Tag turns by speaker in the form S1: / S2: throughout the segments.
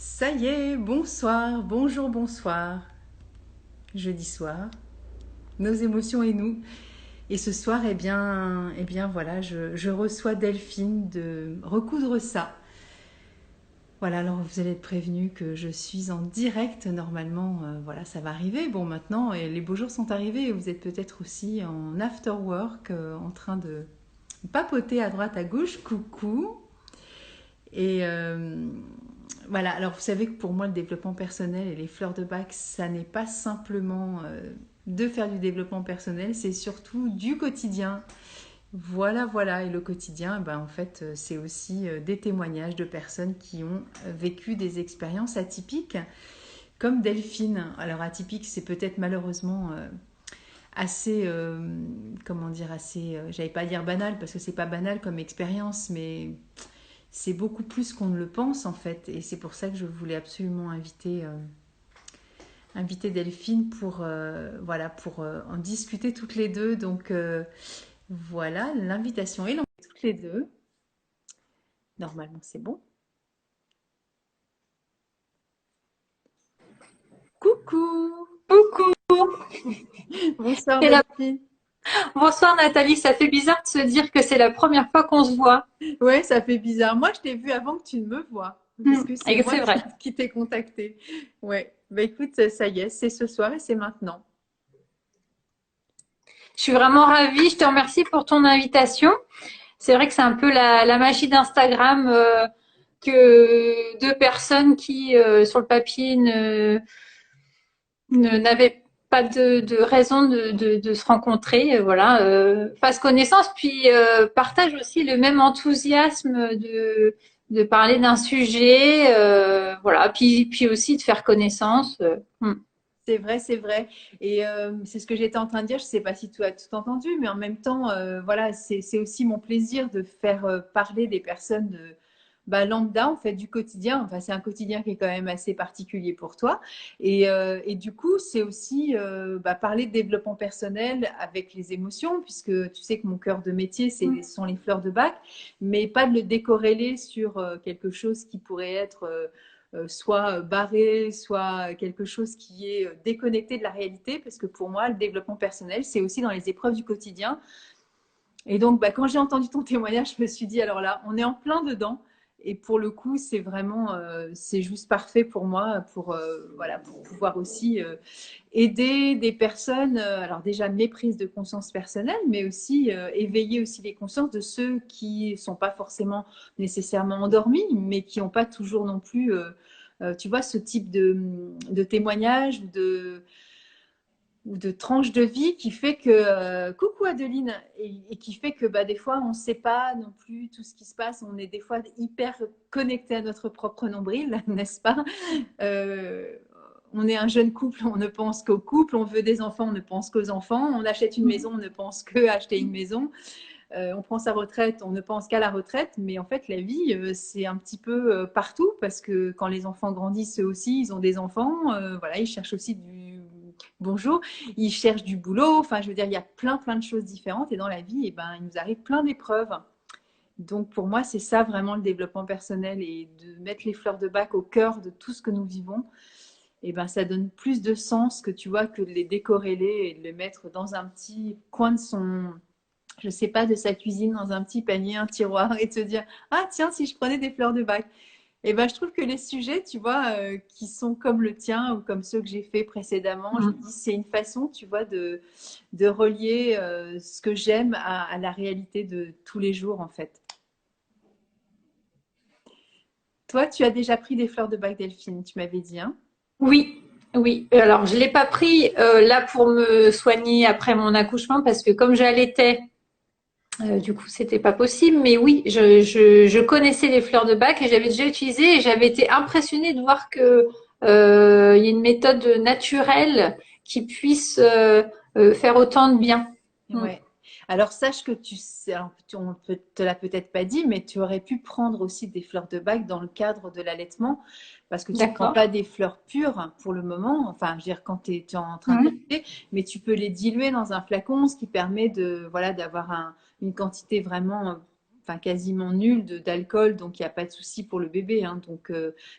S1: Ça y est, bonsoir, bonjour, bonsoir. Jeudi soir, nos émotions et nous. Et ce soir, eh bien voilà, je reçois Delphine de Recoudre ça. Voilà, alors vous allez être prévenus que je suis en direct normalement. Voilà, ça va arriver. Bon, maintenant, les beaux jours sont arrivés et vous êtes peut-être aussi en after work, en train de papoter à droite, à gauche. Coucou. Et voilà, alors vous savez que pour moi, le développement personnel et les fleurs de bac, ça n'est pas simplement de faire du développement personnel, c'est surtout du quotidien. Voilà, voilà. Et le quotidien, ben, en fait, c'est aussi des témoignages de personnes qui ont vécu des expériences atypiques, comme Delphine. Alors, atypique, c'est peut-être malheureusement assez, comment dire, assez, j'allais pas dire banal, parce que c'est pas banal comme expérience, mais c'est beaucoup plus qu'on ne le pense en fait. Et c'est pour ça que je voulais absolument inviter Delphine pour, voilà, pour en discuter toutes les deux. Donc voilà, l'invitation est lancée toutes les deux. Normalement, c'est bon. Coucou.
S2: Coucou,
S1: Bonsoir
S2: c'est la-
S1: Delphine.
S2: bonsoir Nathalie, ça fait bizarre de se dire que c'est la première fois qu'on se voit.
S1: Ouais, ça fait bizarre. Moi, je t'ai vu avant que tu ne me vois, puisque c'est
S2: Et
S1: moi
S2: c'est vrai.
S1: qui t'ai contacté. Ouais, bah écoute, ça y est, c'est ce soir et c'est maintenant.
S2: Je suis vraiment ravie, je te remercie pour ton invitation. C'est vrai que c'est un peu la magie d'Instagram que deux personnes qui, sur le papier, n'avaient pas de raison de se rencontrer, voilà, fassent connaissance, puis partagent aussi le même enthousiasme de parler d'un sujet, voilà, puis aussi de faire connaissance.
S1: C'est vrai, c'est vrai. Et c'est ce que j'étais en train de dire. Je ne sais pas si tu as tout entendu, mais en même temps, voilà, c'est aussi mon plaisir de faire parler des personnes de bah, lambda, en fait, du quotidien. Enfin, c'est un quotidien qui est quand même assez particulier pour toi. Et du coup, c'est aussi bah, parler de développement personnel avec les émotions, puisque tu sais que mon cœur de métier, ce sont les fleurs de bac, mais pas de le décorréler sur quelque chose qui pourrait être soit barré, soit quelque chose qui est déconnecté de la réalité, parce que pour moi, le développement personnel, c'est aussi dans les épreuves du quotidien. Et donc, bah, quand j'ai entendu ton témoignage, je me suis dit, alors là, on est en plein dedans. Et pour le coup, c'est vraiment, c'est juste parfait pour moi, pour, voilà, pour pouvoir aussi aider des personnes, alors déjà mes prises de conscience personnelle, mais aussi éveiller aussi les consciences de ceux qui ne sont pas forcément nécessairement endormis, mais qui n'ont pas toujours non plus, tu vois, ce type de témoignage ou de tranche de vie qui fait que, coucou Adeline, et qui fait que bah, des fois on ne sait pas non plus tout ce qui se passe, on est des fois hyper connecté à notre propre nombril, n'est-ce pas? Euh, on est un jeune couple, on ne pense qu'au couple, on veut des enfants, on ne pense qu'aux enfants, on achète une maison, on ne pense qu'à acheter une maison, on prend sa retraite, on ne pense qu'à la retraite, mais en fait la vie c'est un petit peu partout parce que quand les enfants grandissent eux aussi, ils ont des enfants, voilà, ils cherchent aussi du bonjour, ils cherchent du boulot, enfin je veux dire il y a plein de choses différentes et dans la vie, eh ben, il nous arrive plein d'épreuves. Donc pour moi c'est ça vraiment le développement personnel et de mettre les fleurs de bac au cœur de tout ce que nous vivons. Et ben, ça donne plus de sens que tu vois que de les décorréler et de les mettre dans un petit coin de son, je sais pas, de sa cuisine, dans un petit panier, un tiroir, et te dire, ah tiens, si je prenais des fleurs de bac. Et ben, je trouve que les sujets, tu vois, qui sont comme le tien ou comme ceux que j'ai fait précédemment, je me dis, c'est une façon, tu vois, de relier ce que j'aime à la réalité de tous les jours, en fait. Toi, tu as déjà pris des fleurs de bac, Delphine, tu m'avais dit, hein?
S2: Oui, oui. Alors, je l'ai pas pris là pour me soigner après mon accouchement parce que comme j'allaitais, du coup, c'était pas possible. Mais oui, je connaissais les fleurs de bac et j'avais déjà utilisé et j'avais été impressionnée de voir que il y a une méthode naturelle qui puisse faire autant de bien. Mm.
S1: Ouais. Alors sache que tu sais, alors, on te l'a peut-être pas dit, mais tu aurais pu prendre aussi des fleurs de bac dans le cadre de l'allaitement, parce que tu prends
S2: D'accord.
S1: pas des fleurs pures pour le moment, enfin, je veux dire quand tu es en train
S2: Mm.
S1: d'allaiter, mais tu peux les diluer dans un flacon, ce qui permet de, voilà, d'avoir une quantité vraiment, enfin quasiment nul d'alcool, donc il n'y a pas de souci pour le bébé, hein. Donc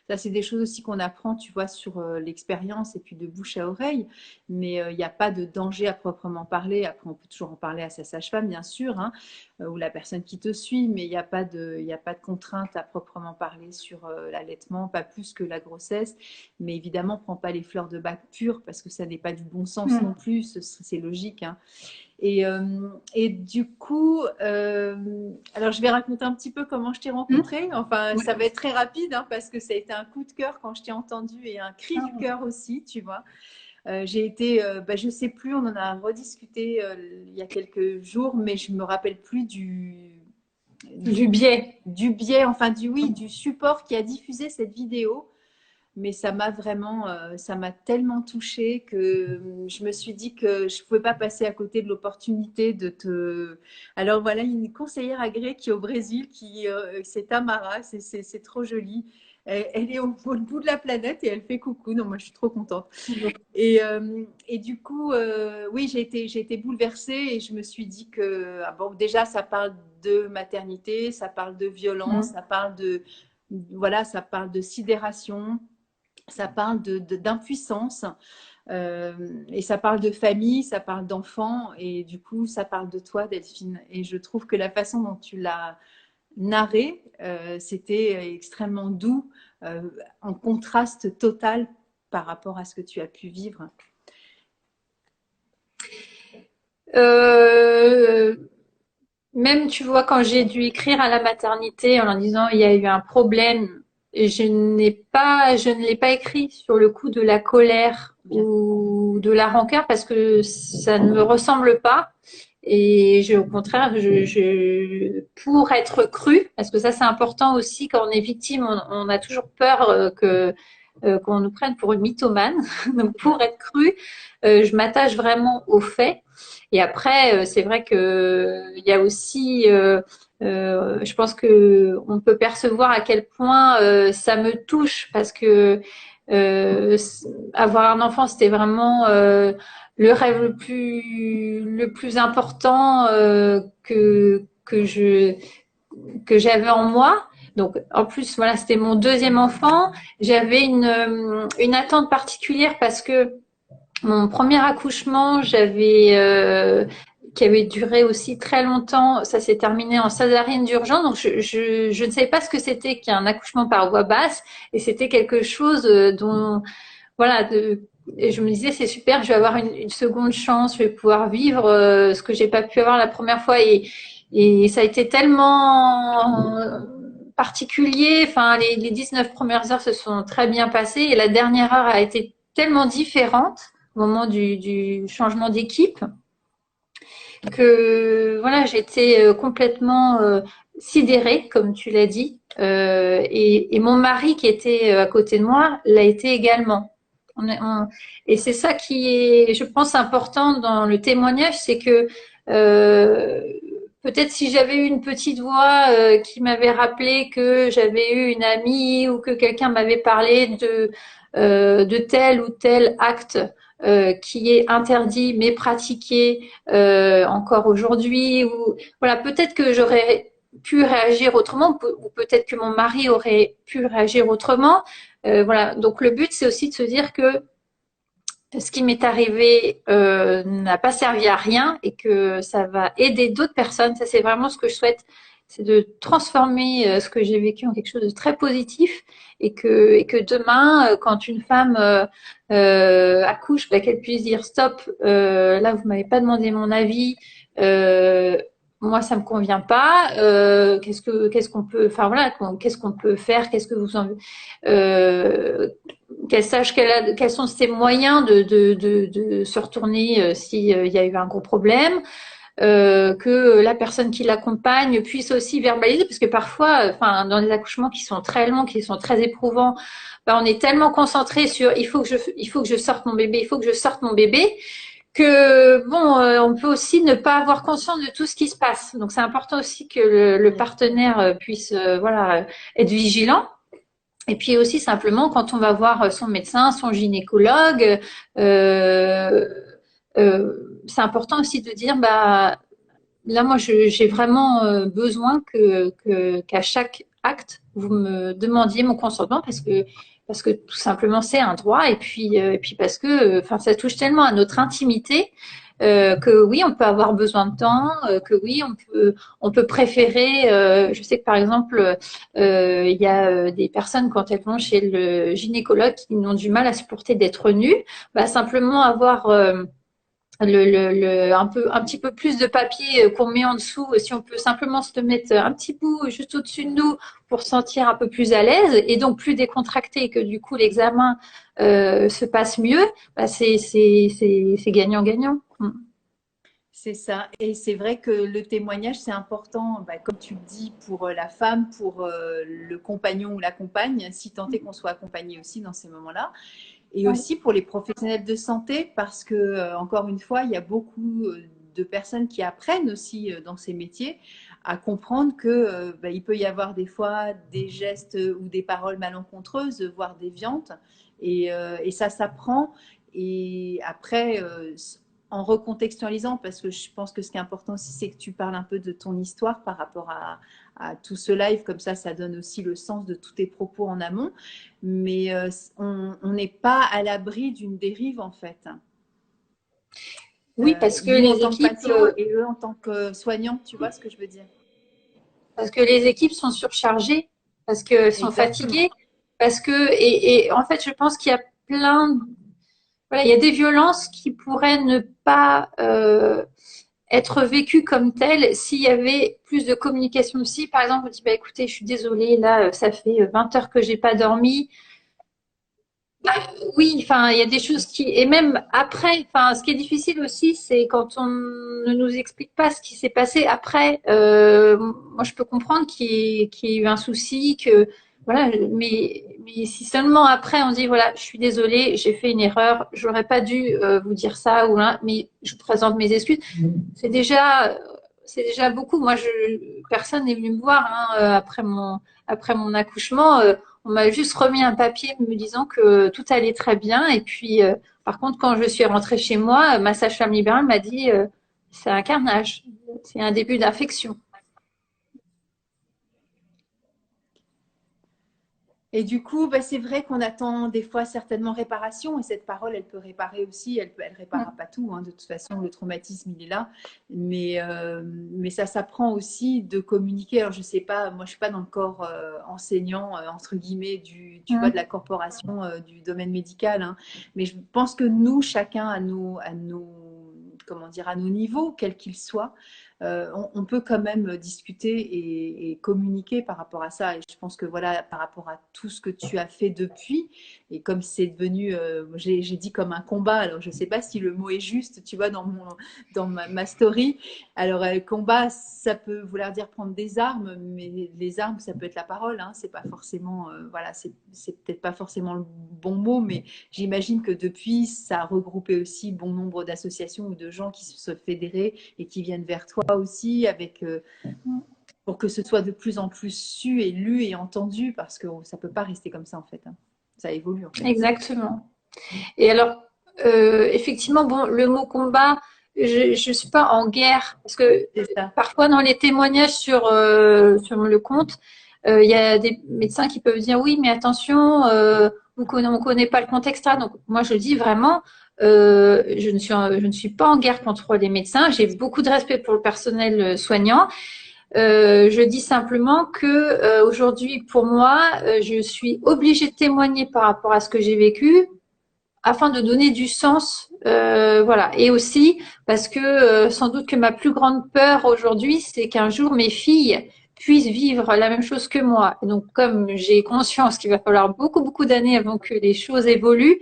S1: ça, c'est des choses aussi qu'on apprend, tu vois, sur l'expérience et puis de bouche à oreille. Mais il n'y a pas de danger à proprement parler. Après, on peut toujours en parler à sa sage-femme, bien sûr, hein, ou la personne qui te suit, mais il n'y a pas de contrainte à proprement parler sur l'allaitement, pas plus que la grossesse. Mais évidemment, prends pas les fleurs de bac pures parce que ça n'est pas du bon sens non plus, c'est logique, hein. Et du coup, alors je vais raconter un petit peu comment je t'ai rencontré. Enfin, ça va être très rapide, hein, parce que ça a été un coup de cœur quand je t'ai entendu et un cri du cœur aussi, tu vois. J'ai été, je sais plus, on en a rediscuté il y a quelques jours, mais je me rappelle plus
S2: Du biais.
S1: du biais, enfin du support qui a diffusé cette vidéo. Mais ça m'a vraiment, ça m'a tellement touchée que je me suis dit que je ne pouvais pas passer à côté de l'opportunité de te. Alors voilà, une conseillère agréée qui est au Brésil, c'est Tamara, c'est trop joli. Elle est au bout de la planète et elle fait coucou. Non, moi je suis trop contente. Et du coup, oui, j'ai été bouleversée et je me suis dit que, ah bon, déjà, ça parle de maternité, ça parle de violence, ça parle voilà, ça parle de sidération, ça parle d'impuissance, et ça parle de famille, ça parle d'enfants, et du coup, ça parle de toi, Delphine. Et je trouve que la façon dont tu l'as narré, c'était extrêmement doux, en contraste total par rapport à ce que tu as pu vivre.
S2: Même, tu vois, quand j'ai dû écrire à la maternité en leur disant il y a eu un problème, et je ne l'ai pas écrit sur le coup de la colère ou de la rancœur parce que ça ne me ressemble pas. Et au contraire, pour être cru, parce que ça c'est important aussi quand on est victime, on a toujours peur qu'on nous prenne pour une mythomane. Donc pour être cru, je m'attache vraiment aux faits. Et après, c'est vrai que il y a aussi, je pense que on peut percevoir à quel point ça me touche parce que euh, avoir un enfant, c'était vraiment le rêve le plus important que j'avais en moi. Donc, en plus, voilà, c'était mon deuxième enfant. J'avais une attente particulière parce que mon premier accouchement, qui avait duré aussi très longtemps, ça s'est terminé en césarienne d'urgence. Donc, je ne savais pas ce que c'était qu'un accouchement par voie basse. Et c'était quelque chose dont, voilà, et je me disais, c'est super, je vais avoir une seconde chance, je vais pouvoir vivre ce que j'ai pas pu avoir la première fois. Et ça a été tellement particulier. Enfin, les 19 premières heures se sont très bien passées et la dernière heure a été tellement différente au moment du changement d'équipe que voilà, j'étais complètement sidérée, comme tu l'as dit. Et mon mari qui était à côté de moi l'a été également. Et c'est ça qui est, je pense, important dans le témoignage, c'est que peut-être si j'avais eu une petite voix qui m'avait rappelé que j'avais eu une amie ou que quelqu'un m'avait parlé de tel ou tel acte qui est interdit mais pratiqué encore aujourd'hui, ou voilà, peut-être que j'aurais pu réagir autrement, ou peut-être que mon mari aurait pu réagir autrement. Voilà, donc le but c'est aussi de se dire que ce qui m'est arrivé n'a pas servi à rien et que ça va aider d'autres personnes. Ça, c'est vraiment ce que je souhaite, c'est de transformer ce que j'ai vécu en quelque chose de très positif et que demain, quand une femme accouche, bah, qu'elle puisse dire stop. Là, vous m'avez pas demandé mon avis. Moi, ça me convient pas. Qu'est-ce qu'on peut, enfin voilà, qu'est-ce qu'on peut faire, qu'est-ce que vous en, qu'elle sache quels sont ses moyens de se retourner s'il y a eu un gros problème, que la personne qui l'accompagne puisse aussi verbaliser, parce que parfois, enfin, dans les accouchements qui sont très longs, qui sont très éprouvants, ben, on est tellement concentré sur il faut que je sorte mon bébé, il faut que je sorte mon bébé, que bon, on peut aussi ne pas avoir conscience de tout ce qui se passe. Donc c'est important aussi que le partenaire puisse voilà, être vigilant. Et puis aussi simplement quand on va voir son médecin, son gynécologue, c'est important aussi de dire bah là, moi, j'ai vraiment besoin qu'à chaque acte, vous me demandiez mon consentement parce que tout simplement, c'est un droit. Et puis parce que, enfin, ça touche tellement à notre intimité que oui, on peut avoir besoin de temps, que oui, on peut préférer. Je sais que par exemple, il y a des personnes quand elles vont chez le gynécologue qui ont du mal à supporter d'être nues, bah, simplement avoir un petit peu plus de papier qu'on met en dessous, si on peut simplement se le mettre un petit bout juste au-dessus de nous pour se sentir un peu plus à l'aise et donc plus décontracté, que du coup l'examen se passe mieux, bah c'est gagnant-gagnant.
S1: C'est ça. Et c'est vrai que le témoignage, c'est important, bah, comme tu le dis, pour la femme, pour le compagnon ou la compagne, si tant est qu'on soit accompagné aussi dans ces moments-là. Et
S2: Ouais.
S1: aussi pour les professionnels de santé, parce que, encore une fois, il y a beaucoup de personnes qui apprennent aussi dans ces métiers à comprendre que bah, il peut y avoir des fois des gestes ou des paroles malencontreuses, voire déviantes, et ça s'apprend. Et après, en recontextualisant, parce que je pense que ce qui est important aussi, c'est que tu parles un peu de ton histoire par rapport à tout ce live, comme ça donne aussi le sens de tous tes propos en amont. Mais on n'est pas à l'abri d'une dérive en fait.
S2: Oui, parce que
S1: Nous en
S2: les
S1: tant que
S2: équipes,
S1: patients et eux en tant que soignants, tu vois ce que je veux dire?
S2: sont surchargées, parce qu'elles sont
S1: Exactement.
S2: fatiguées, parce que et en fait, je pense qu'il y a plein, voilà, il y a des violences qui pourraient ne pas être vécues comme telles s'il y avait plus de communication. Si, par exemple, on dit, bah, écoutez, je suis désolée, là, ça fait 20 heures que j'ai pas dormi. Bah, oui, enfin, il y a des choses qui, et même après, enfin, ce qui est difficile aussi, c'est quand on ne nous explique pas ce qui s'est passé après. Moi, je peux comprendre qu'il y ait eu un souci, que, voilà, mais si seulement après on dit, voilà, je suis désolée, j'ai fait une erreur, j'aurais pas dû vous dire ça, ou là, mais je vous présente mes excuses. C'est déjà, c'est déjà beaucoup. Moi, personne n'est venu me voir hein, après mon accouchement. On m'a juste remis un papier me disant que tout allait très bien. Et puis, par contre, quand je suis rentrée chez moi, ma sage-femme libérale m'a dit c'est un carnage, c'est un début d'infection.
S1: Et du coup, bah, c'est vrai qu'on attend des fois certainement réparation, et cette parole, elle peut réparer aussi, elle réparera pas tout, hein, de toute façon, le traumatisme, il est là, mais ça s'apprend aussi de communiquer. Alors, je sais pas, moi, je suis pas dans le corps enseignant, entre guillemets, tu vois, de la corporation, du domaine médical, hein, mais je pense que nous, chacun comment dire, à nos niveaux, quels qu'ils soient, on peut quand même discuter et communiquer par rapport à ça. Et je pense que voilà, par rapport à tout ce que tu as fait depuis, et comme c'est devenu, j'ai dit comme un combat, alors je ne sais pas si le mot est juste, tu vois, dans ma story. Alors, combat, ça peut vouloir dire prendre des armes, mais les armes, ça peut être la parole, hein, c'est pas forcément, voilà, c'est peut-être pas forcément le bon mot, mais j'imagine que depuis, ça a regroupé aussi bon nombre d'associations ou de gens qui se fédéraient et qui viennent vers toi aussi avec pour que ce soit de plus en plus su et lu et entendu, parce que ça peut pas rester comme ça en fait, hein. Ça évolue en fait.
S2: Exactement. Et alors, effectivement, bon, le mot combat, je suis pas en guerre parce que
S1: C'est ça.
S2: parfois dans les témoignages sur le compte, il y a des médecins qui peuvent dire oui, mais attention, on connaît pas le contexte là. Donc moi, je dis vraiment, je ne suis pas en guerre contre les médecins. J'ai beaucoup de respect pour le personnel soignant. Je dis simplement que aujourd'hui, pour moi, je suis obligée de témoigner par rapport à ce que j'ai vécu afin de donner du sens, voilà. Et aussi parce que sans doute que ma plus grande peur aujourd'hui, c'est qu'un jour mes filles puissent vivre la même chose que moi. Et donc, comme j'ai conscience qu'il va falloir beaucoup d'années avant que les choses évoluent,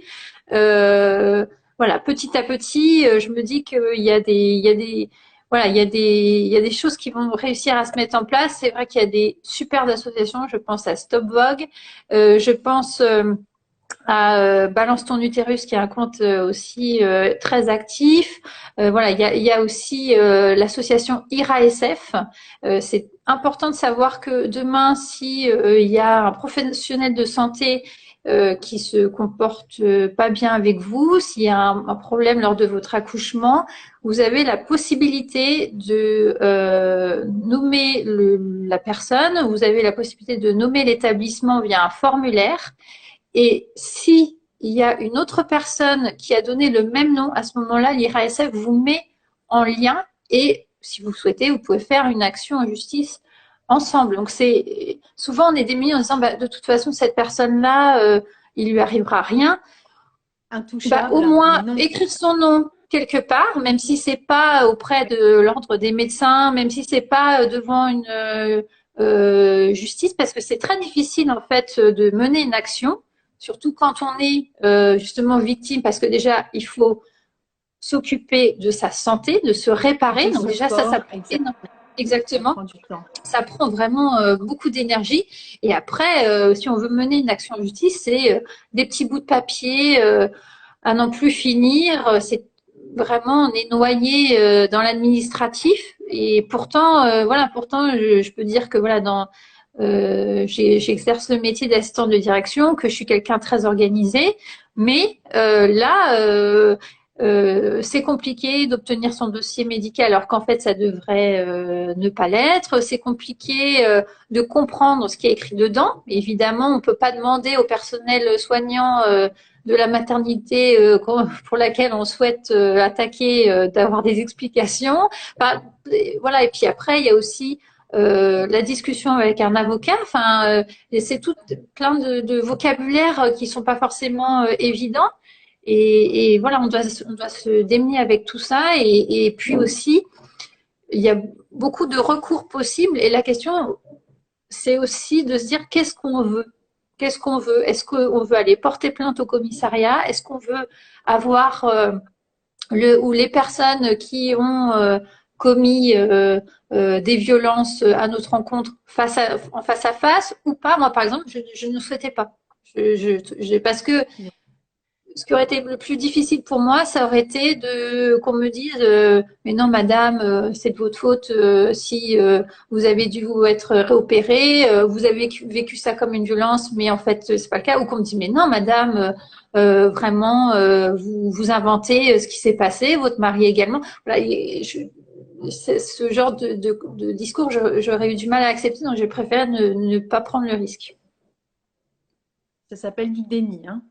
S2: euh, voilà, petit à petit, je me dis il y a des, voilà, il y a des choses qui vont réussir à se mettre en place. C'est vrai qu'il y a des super associations. Je pense à Stop Vogue. Je pense à Balance ton utérus, qui est un compte aussi très actif. Voilà, il y a aussi l'association IRASF. C'est important de savoir que demain, si il y a un professionnel de santé qui se comporte pas bien avec vous, s'il y a un problème lors de votre accouchement, vous avez la possibilité de nommer la personne, vous avez la possibilité de nommer l'établissement via un formulaire. Et si il y a une autre personne qui a donné le même nom, à ce moment-là, l'IRASF vous met en lien et si vous souhaitez, vous pouvez faire une action en justice ensemble. Donc c'est souvent on est démunis en disant bah, de toute façon cette personne-là, il lui arrivera rien.
S1: Intouchable.
S2: Au moins écrire son nom quelque part, même si c'est pas auprès de l'ordre des médecins, même si c'est pas devant une justice, parce que c'est très difficile en fait de mener une action, surtout quand on est justement victime, parce que déjà il faut s'occuper de sa santé, de se réparer. Donc déjà ça prend énormément. Exactement. Ça prend vraiment beaucoup d'énergie. Et après, si on veut mener une action en justice, c'est des petits bouts de papier à n'en plus finir. C'est vraiment, on est noyé dans l'administratif. Et pourtant, pourtant, je peux dire que j'exerce le métier d'assistant de direction, que je suis quelqu'un très organisé. Mais c'est compliqué d'obtenir son dossier médical alors qu'en fait ça devrait ne pas l'être. C'est compliqué de comprendre ce qui est écrit dedans. Évidemment, on ne peut pas demander au personnel soignant de la maternité pour laquelle on souhaite attaquer d'avoir des explications. Enfin, voilà. Et puis après, il y a aussi la discussion avec un avocat. Enfin, c'est tout plein de vocabulaire qui sont pas forcément évidents. Et voilà, on doit se démener avec tout ça. Et puis aussi, il y a beaucoup de recours possibles. Et la question, c'est aussi de se dire qu'est-ce qu'on veut. Qu'est-ce qu'on veut? Est-ce qu'on veut aller porter plainte au commissariat? Est-ce qu'on veut avoir ou les personnes qui ont commis des violences à notre rencontre en face à face ou pas? Moi, par exemple, je ne souhaitais pas. Parce que ce qui aurait été le plus difficile pour moi, ça aurait été qu'on me dise mais non madame, c'est de votre faute si vous avez dû vous être réopérée, vous avez vécu ça comme une violence, mais en fait c'est pas le cas, ou qu'on me dit mais non madame, vraiment vous inventez ce qui s'est passé, votre mari également. Voilà, ce genre de discours, j'aurais eu du mal à accepter, donc j'ai préféré ne pas prendre le risque.
S1: Ça s'appelle du déni, hein.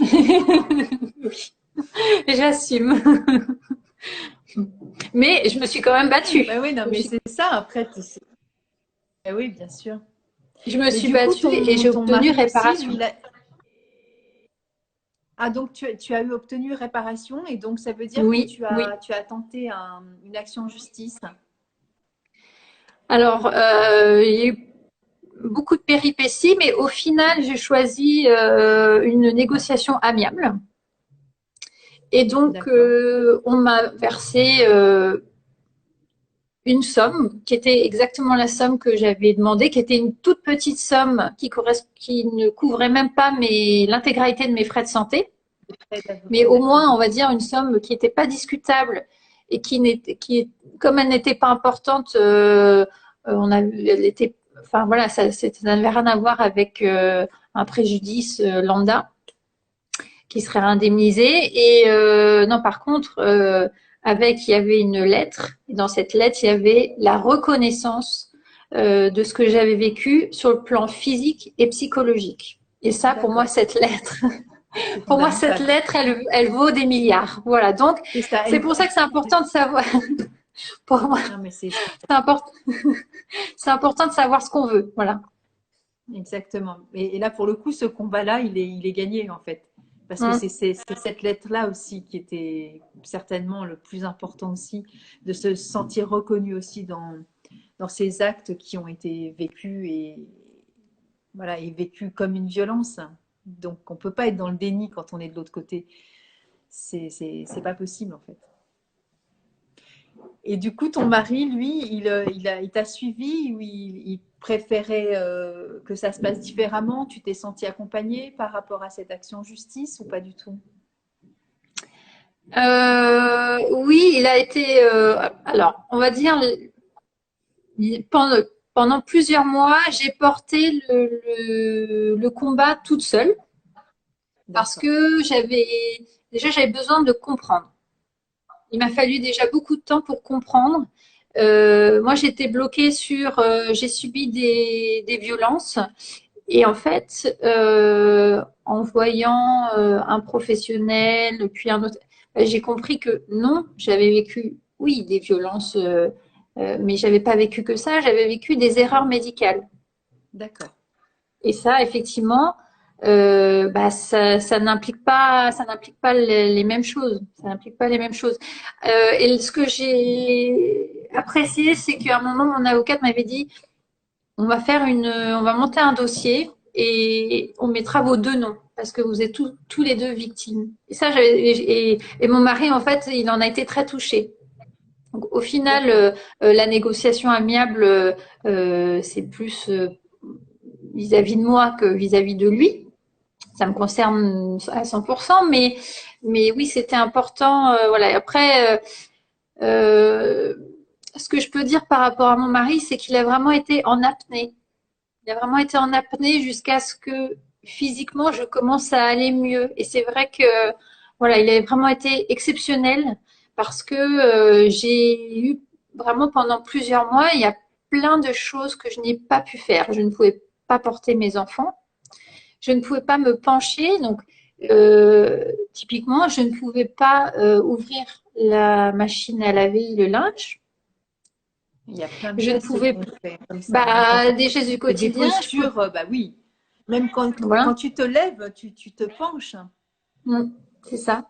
S2: Oui, j'assume. Mais je me suis quand même battue.
S1: Bah oui, non, mais c'est ça, après. Bah oui, bien sûr.
S2: Je me suis battue et j'ai obtenu réparation.
S1: Aussi, Ah, donc tu as eu obtenu réparation et donc ça veut dire que tu as tenté une action en justice.
S2: Alors, il y a eu beaucoup de péripéties, mais au final, j'ai choisi une négociation amiable. Et donc, on m'a versé une somme qui était exactement la somme que j'avais demandé, qui était une toute petite somme qui ne couvrait même pas l'intégralité de mes frais de santé. Mais au moins, on va dire une somme qui n'était pas discutable et comme elle n'était pas importante, elle était, enfin voilà, ça n'avait rien à voir avec un préjudice lambda qui serait indemnisé. Et non, par contre, il y avait une lettre. Et dans cette lettre, il y avait la reconnaissance de ce que j'avais vécu sur le plan physique et psychologique. Et ça, pour moi, cette lettre, elle vaut des milliards. Voilà. Donc, c'est pour ça que c'est important de savoir. Pour moi, c'est important de savoir ce qu'on veut. Voilà.
S1: Exactement. Et là, pour le coup, ce combat-là, il est gagné, en fait. Parce que c'est cette lettre-là aussi qui était certainement le plus important aussi, de se sentir reconnu aussi dans ces actes qui ont été vécus et vécus comme une violence. Donc, on ne peut pas être dans le déni quand on est de l'autre côté. C'est pas possible, en fait. Et du coup, ton mari, lui, il t'a suivi ou il préférait que ça se passe différemment? Tu t'es senti accompagnée par rapport à cette action en justice ou pas du tout?
S2: Oui, il a été. Alors, on va dire pendant plusieurs mois, j'ai porté le combat toute seule. parce
S1: D'accord.
S2: que j'avais besoin de comprendre. Il m'a fallu déjà beaucoup de temps pour comprendre. Moi, j'étais bloquée sur, j'ai subi des violences et en fait, en voyant un professionnel, puis un autre, j'ai compris que non, j'avais vécu, oui, des violences, mais j'avais pas vécu que ça, j'avais vécu des erreurs médicales.
S1: D'accord.
S2: Et ça, effectivement, ça n'implique pas les mêmes choses. Ça n'implique pas les mêmes choses. Et ce que j'ai apprécié, c'est qu'à un moment, mon avocate m'avait dit, on va monter un dossier et on mettra vos deux noms parce que vous êtes tous les deux victimes. Et ça, et mon mari, en fait, il en a été très touché. Donc, au final,
S1: D'accord.
S2: la négociation amiable, c'est plus vis-à-vis de moi que vis-à-vis de lui. Ça me concerne à 100%, mais oui, c'était important. Voilà. Après, euh, ce que je peux dire par rapport à mon mari, c'est qu'il a vraiment été en apnée. Il a vraiment été en apnée jusqu'à ce que physiquement je commence à aller mieux. Et c'est vrai que voilà, il a vraiment été exceptionnel parce que j'ai eu vraiment pendant plusieurs mois, il y a plein de choses que je n'ai pas pu faire. Je ne pouvais pas porter mes enfants, je ne pouvais pas me pencher, donc typiquement, je ne pouvais pas ouvrir la machine à laver le linge.
S1: Il y a plein de
S2: Je ne
S1: gestes
S2: pouvais,
S1: qu'on fait comme ça, hein. Quand
S2: bah, des gestes du
S1: on fait des
S2: quotidien, je pouvais,
S1: postures, bah oui. Même
S2: voilà.
S1: quand tu te lèves, tu te penches.
S2: Mm, c'est ça.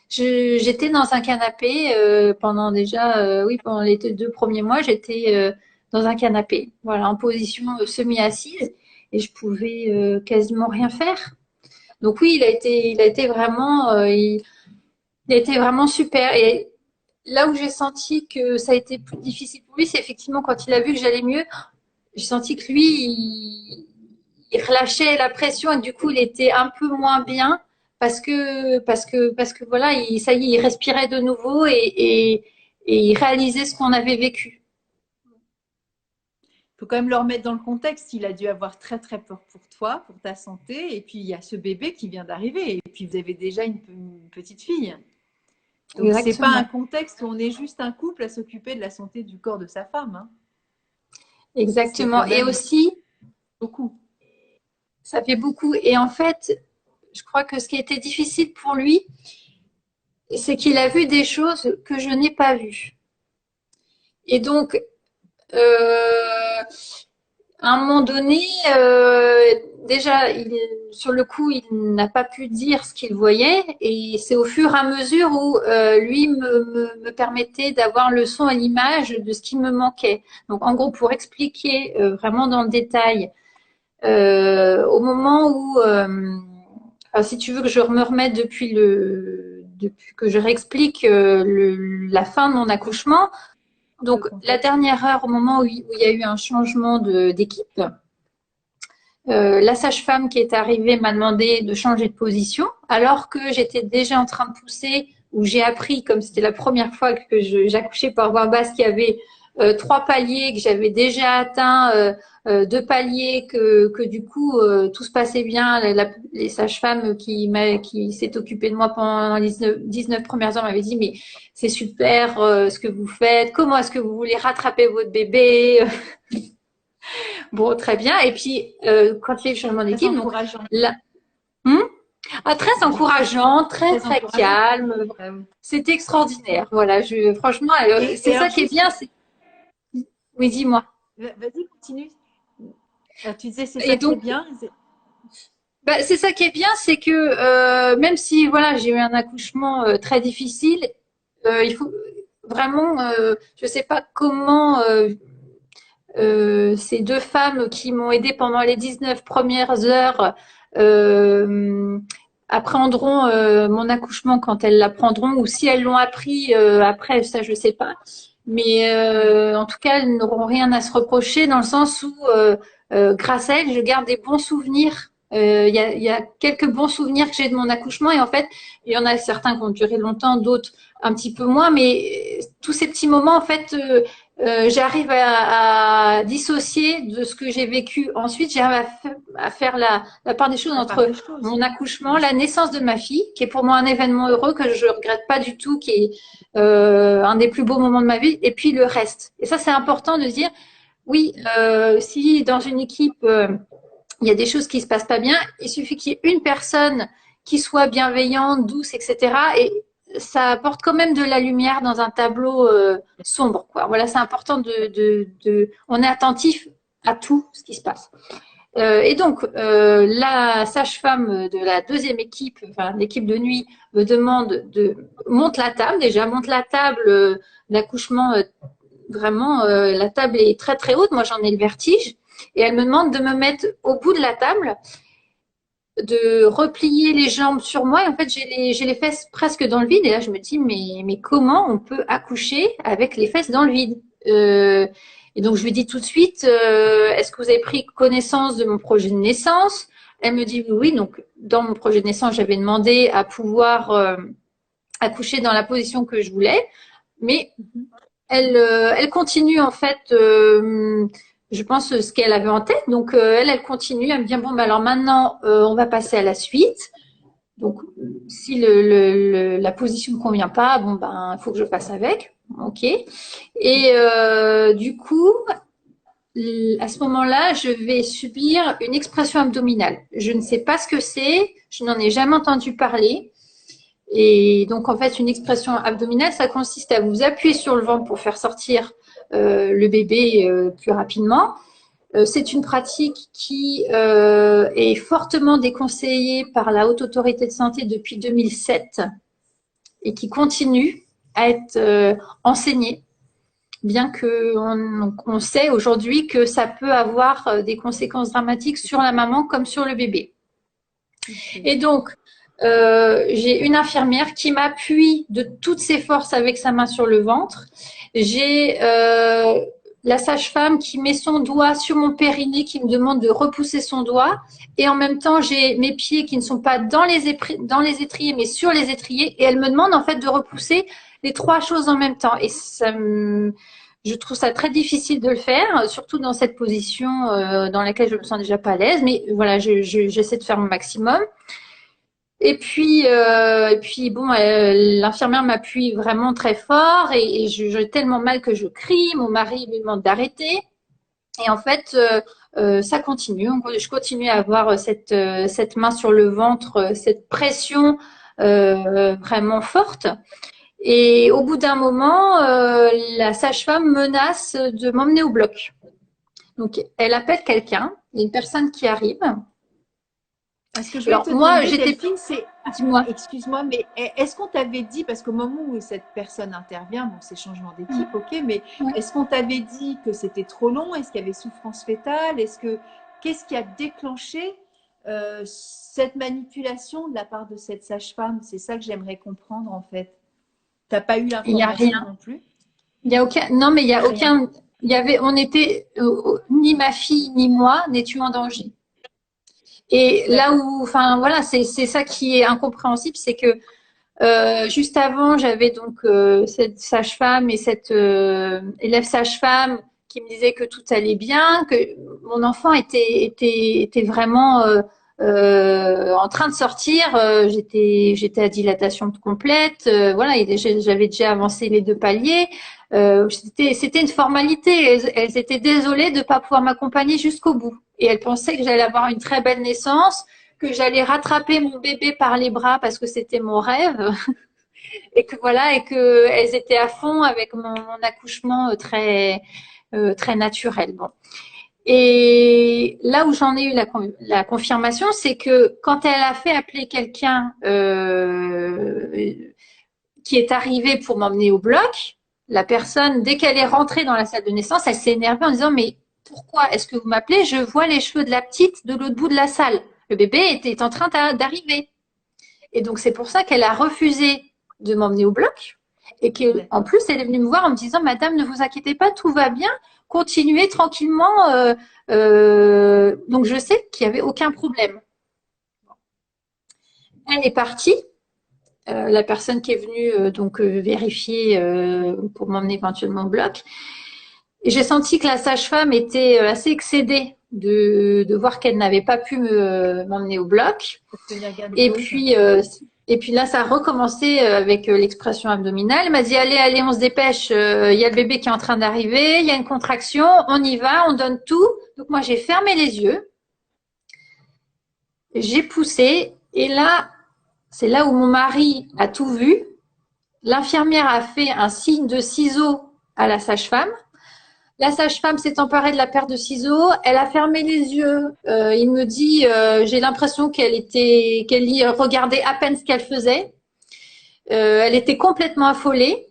S2: J'étais dans un canapé pendant déjà, oui, pendant les 2 premiers mois, j'étais dans un canapé, voilà, en position semi-assise, et je pouvais quasiment rien faire. Donc oui, il a été vraiment super. Et là où j'ai senti que ça a été plus difficile pour lui, c'est effectivement quand il a vu que j'allais mieux. J'ai senti que lui, il relâchait la pression et du coup, il était un peu moins bien parce que voilà, ça y est, il respirait de nouveau et il réalisait ce qu'on avait vécu.
S1: Il faut quand même le remettre dans le contexte. Il a dû avoir très très peur pour toi, pour ta santé. Et puis il y a ce bébé qui vient d'arriver. Et puis vous avez déjà une petite fille. Donc c'est pas un
S2: Exactement.
S1: contexte où on est juste un couple à s'occuper de la santé du corps de sa femme, hein. C'est
S2: Exactement.
S1: quand
S2: Et
S1: même
S2: aussi,
S1: beaucoup.
S2: ça fait beaucoup. Et en fait, je crois que ce qui a été difficile pour lui, c'est qu'il a vu des choses que je n'ai pas vues. Et donc, à un moment donné, déjà, sur le coup, il n'a pas pu dire ce qu'il voyait, et c'est au fur et à mesure où lui me permettait d'avoir le son et l'image de ce qui me manquait. Donc, en gros, pour expliquer vraiment dans le détail, au moment où, enfin, si tu veux que je me remette depuis que je réexplique la fin de mon accouchement,
S1: Le
S2: donc la
S1: contexte.
S2: dernière heure, au moment où il y a eu un changement d'équipe, la sage-femme qui est arrivée m'a demandé de changer de position, alors que j'étais déjà en train de pousser, où j'ai appris, comme c'était la première fois que j'accouchais par voie basse, qu'il y avait 3 paliers, que j'avais déjà atteint 2 paliers, que du coup tout se passait bien. Les sages-femmes qui s'est occupée de moi pendant les 19 premières heures m'avaient dit mais c'est super ce que vous faites, comment est-ce que vous voulez rattraper votre bébé? Bon, très bien. Et puis, quand il y a eu le changement
S1: Très
S2: d'équipe, donc
S1: encourageant.
S2: là, hmm très
S1: J'ai dit
S2: encourageant, très
S1: très
S2: très
S1: encourageant.
S2: calme.
S1: Ah oui.
S2: C'était extraordinaire. Voilà, franchement, c'est
S1: Et
S2: ça
S1: alors
S2: qui est
S1: juste,
S2: bien. Oui, dis-moi.
S1: vas-y, continue. Tu disais c'est
S2: Et
S1: ça qui est
S2: donc,
S1: bien.
S2: bah, c'est ça qui est bien, c'est que même si voilà, j'ai eu un accouchement très difficile, il faut vraiment, je sais pas comment ces 2 femmes qui m'ont aidée pendant les 19 premières heures euh, apprendront mon accouchement quand elles l'apprendront ou si elles l'ont appris après, ça je sais pas. Mais en tout cas, elles n'auront rien à se reprocher dans le sens où grâce à elles, je garde des bons souvenirs. Il y a quelques bons souvenirs que j'ai de mon accouchement et en fait, il y en a certains qui ont duré longtemps, d'autres un petit peu moins, mais tous ces petits moments en fait j'arrive à dissocier de ce que j'ai vécu. Ensuite, j'arrive à faire la part des choses
S1: La part
S2: entre
S1: des choses.
S2: mon accouchement, la naissance de ma fille, qui est pour moi un événement heureux que je regrette pas du tout, qui est un des plus beaux moments de ma vie, et puis le reste. Et ça, c'est important de dire, oui, si dans une équipe, il y a des choses qui se passent pas bien, il suffit qu'il y ait une personne qui soit bienveillante, douce, etc. Et ça apporte quand même de la lumière dans un tableau sombre, quoi. Voilà, c'est important on est attentif à tout ce qui se passe. Et donc, la sage-femme de la deuxième équipe, enfin l'équipe de nuit, me demande monte la table déjà, monte la table d'accouchement. Vraiment, la table est très très haute. Moi, j'en ai le vertige. Et elle me demande de me mettre au bout de la table, de replier les jambes sur moi. Et en fait, j'ai les fesses presque dans le vide. Et là, je me dis, mais comment on peut accoucher avec les fesses dans le vide Et donc, je lui dis tout de suite, est-ce que vous avez pris connaissance de mon projet de naissance? Elle me dit oui. Donc, dans mon projet de naissance, j'avais demandé à pouvoir accoucher dans la position que je voulais. Mais elle continue en fait, je pense ce qu'elle avait en tête. Donc elle continue à me dire bon, bah alors maintenant on va passer à la suite. Donc si la position ne convient pas, bon ben il faut que je fasse avec. Ok. Et du coup, à ce moment-là, je vais subir une expression abdominale. Je ne sais pas ce que c'est, je n'en ai jamais entendu parler. Et donc, en fait, une expression abdominale, ça consiste à vous appuyer sur le ventre pour faire sortir le bébé plus rapidement. C'est une pratique qui est fortement déconseillée par la Haute Autorité de Santé depuis 2007 et qui continue à être enseignée, bien qu'on sait aujourd'hui que ça peut avoir des conséquences dramatiques sur la maman comme sur le bébé. Et donc, j'ai une infirmière qui m'appuie de toutes ses forces avec sa main sur le ventre. J'ai la sage-femme qui met son doigt sur mon périnée, qui me demande de repousser son doigt. Et en même temps, j'ai mes pieds qui ne sont pas dans les étriers, mais sur les étriers. Et elle me demande en fait de repousser les trois choses en même temps. Et je trouve ça très difficile de le faire, surtout dans cette position dans laquelle je me sens déjà pas à l'aise. Mais voilà, j'essaie de faire mon maximum. Et puis bon, l'infirmière m'appuie vraiment très fort et j'ai tellement mal que je crie. Mon mari me demande d'arrêter. Et en fait, ça continue. Je continue à avoir cette main sur le ventre, cette pression vraiment forte. Et au bout d'un moment, la sage-femme menace de m'emmener au bloc. Donc, elle appelle quelqu'un. Il y a une personne qui arrive.
S1: Ce que je voulais te
S2: moi,
S1: demander,
S2: j'étais.
S1: Delphine, c'est,
S2: Dis-moi.
S1: excuse-moi, mais est-ce qu'on t'avait dit, parce qu'au moment où cette personne intervient, bon, c'est changement d'équipe, ok, mais
S2: Ouais.
S1: est-ce qu'on t'avait dit que c'était trop long? Est-ce qu'il y avait souffrance fétale? Qu'est-ce qui a déclenché cette manipulation de la part de cette sage-femme? C'est ça que j'aimerais comprendre en fait. T'as pas eu
S2: Il n'y a
S1: l'information
S2: rien.
S1: non plus?
S2: Il y a aucun. Non, mais il y a
S1: Rien.
S2: aucun. Il y avait. On était ni ma fille ni moi n'étions en danger. Et là
S1: D'accord.
S2: où, enfin voilà, c'est ça qui est incompréhensible, c'est que juste avant, j'avais donc cette sage-femme et cette élève sage-femme qui me disait que tout allait bien, que mon enfant était vraiment en train de sortir. J'étais à dilatation complète. Voilà, j'avais déjà avancé les 2 paliers. C'était une formalité. Elles étaient désolées de ne pas pouvoir m'accompagner jusqu'au bout. Et elles pensaient que j'allais avoir une très belle naissance, que j'allais rattraper mon bébé par les bras parce que c'était mon rêve et que voilà et que elles étaient à fond avec mon accouchement très naturel. Bon. Et là où j'en ai eu la confirmation, c'est que quand elle a fait appeler quelqu'un qui est arrivé pour m'emmener au bloc, la personne, dès qu'elle est rentrée dans la salle de naissance, elle s'est énervée en disant mais pourquoi est-ce que vous m'appelez? Je vois les cheveux de la petite de l'autre bout de la salle. Le bébé était en train d'arriver. Et donc, c'est pour ça qu'elle a refusé de m'emmener au bloc. Et qu'en plus, elle est venue me voir en me disant, Madame, ne vous inquiétez pas, tout va bien, continuez tranquillement. Donc, je sais qu'il n'y avait aucun problème. Elle est partie. La personne qui est venue donc vérifier pour m'emmener éventuellement au bloc. Et j'ai senti que la sage-femme était assez excédée de voir qu'elle n'avait pas pu m'emmener au bloc.
S1: Pour tenir
S2: Et
S1: gaine-cause.
S2: puis, euh, et puis là, ça a recommencé avec l'expression abdominale. Elle m'a dit, allez, allez, on se dépêche. Il y a le bébé qui est en train d'arriver. Il y a une contraction. On y va. On donne tout. Donc moi, j'ai fermé les yeux. J'ai poussé. Et là, c'est là où mon mari a tout vu. L'infirmière a fait un signe de ciseaux à la sage-femme. La sage-femme s'est emparée de la paire de ciseaux. Elle a fermé les yeux. Il me dit, j'ai l'impression qu'elle y regardait à peine ce qu'elle faisait. Elle était complètement affolée.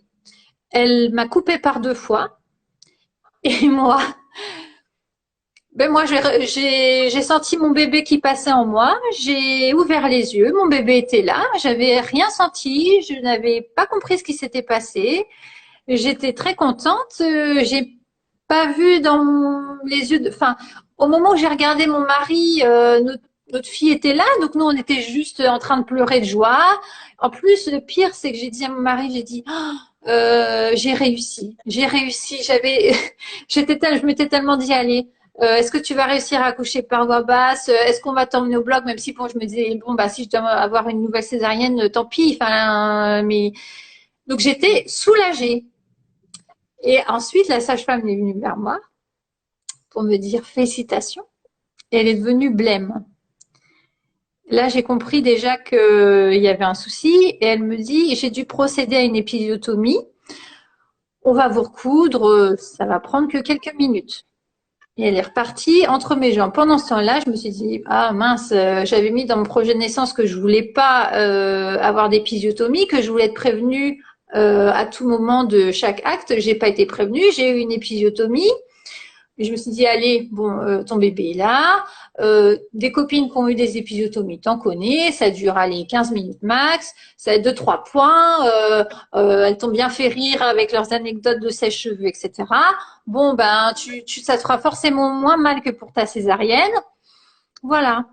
S2: Elle m'a coupé par 2 fois. Et moi, j'ai senti mon bébé qui passait en moi. J'ai ouvert les yeux. Mon bébé était là. J'avais rien senti. Je n'avais pas compris ce qui s'était passé. J'étais très contente. J'ai pas vu dans les yeux enfin, au moment où j'ai regardé mon mari, notre fille était là, donc nous on était juste en train de pleurer de joie. En plus, le pire, c'est que j'ai dit à mon mari, j'ai dit, j'ai réussi, j'avais, je m'étais tellement dit, allez, est-ce que tu vas réussir à accoucher par voie basse? Est-ce qu'on va t'emmener au bloc? Même si bon, je me disais, bon, bah, si je dois avoir une nouvelle césarienne, tant pis. Enfin, mais donc j'étais soulagée. Et ensuite, la sage-femme est venue vers moi pour me dire félicitations. Et elle est devenue blême. Là, j'ai compris déjà qu'il y avait un souci. Et elle me dit, j'ai dû procéder à une épisiotomie. On va vous recoudre, ça va prendre que quelques minutes. Et elle est repartie entre mes jambes. Pendant ce temps-là, je me suis dit, ah mince, j'avais mis dans mon projet de naissance que je voulais pas avoir d'épisiotomie, que je voulais être prévenue à tout moment de chaque acte. J'ai pas été prévenue, j'ai eu une épisiotomie. Et je me suis dit, allez, bon, ton bébé est là. Des copines qui ont eu des épisiotomies, t'en connais. Ça dure, allez, 15 minutes max. Ça a 2-3 points. Elles t'ont bien fait rire avec leurs anecdotes de sèche-cheveux, etc. Bon, ben, ça te fera forcément moins mal que pour ta césarienne. Voilà.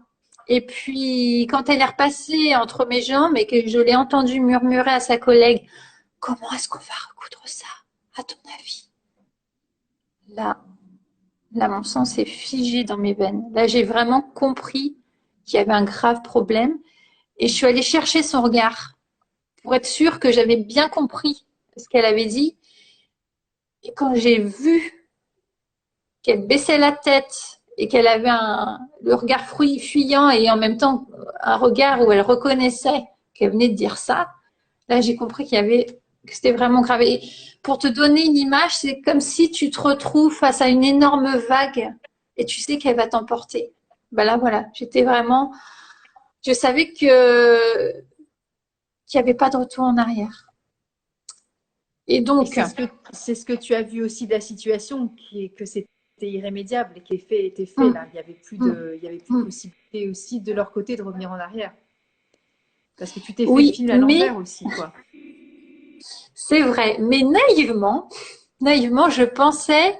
S2: Et puis, quand elle est repassée entre mes jambes et que je l'ai entendue murmurer à sa collègue, comment est-ce qu'on va recoudre ça, à ton avis? Là, mon sang s'est figé dans mes veines. Là, j'ai vraiment compris qu'il y avait un grave problème. Et je suis allée chercher son regard pour être sûre que j'avais bien compris ce qu'elle avait dit. Et quand j'ai vu qu'elle baissait la tête et qu'elle avait le regard fuyant et en même temps un regard où elle reconnaissait qu'elle venait de dire ça, là, j'ai compris que c'était vraiment grave. Et pour te donner une image, c'est comme si tu te retrouves face à une énorme vague et tu sais qu'elle va t'emporter. Ben là, voilà, je savais qu'il n'y avait pas de retour en arrière. Et donc,
S1: c'est ce que tu as vu aussi de la situation, que c'était irrémédiable et que les faits étaient faits là. Il y avait plus de possibilité aussi de leur côté de revenir en arrière. Parce que tu t'es fait le film à l'envers aussi, quoi.
S2: C'est vrai, mais naïvement, je pensais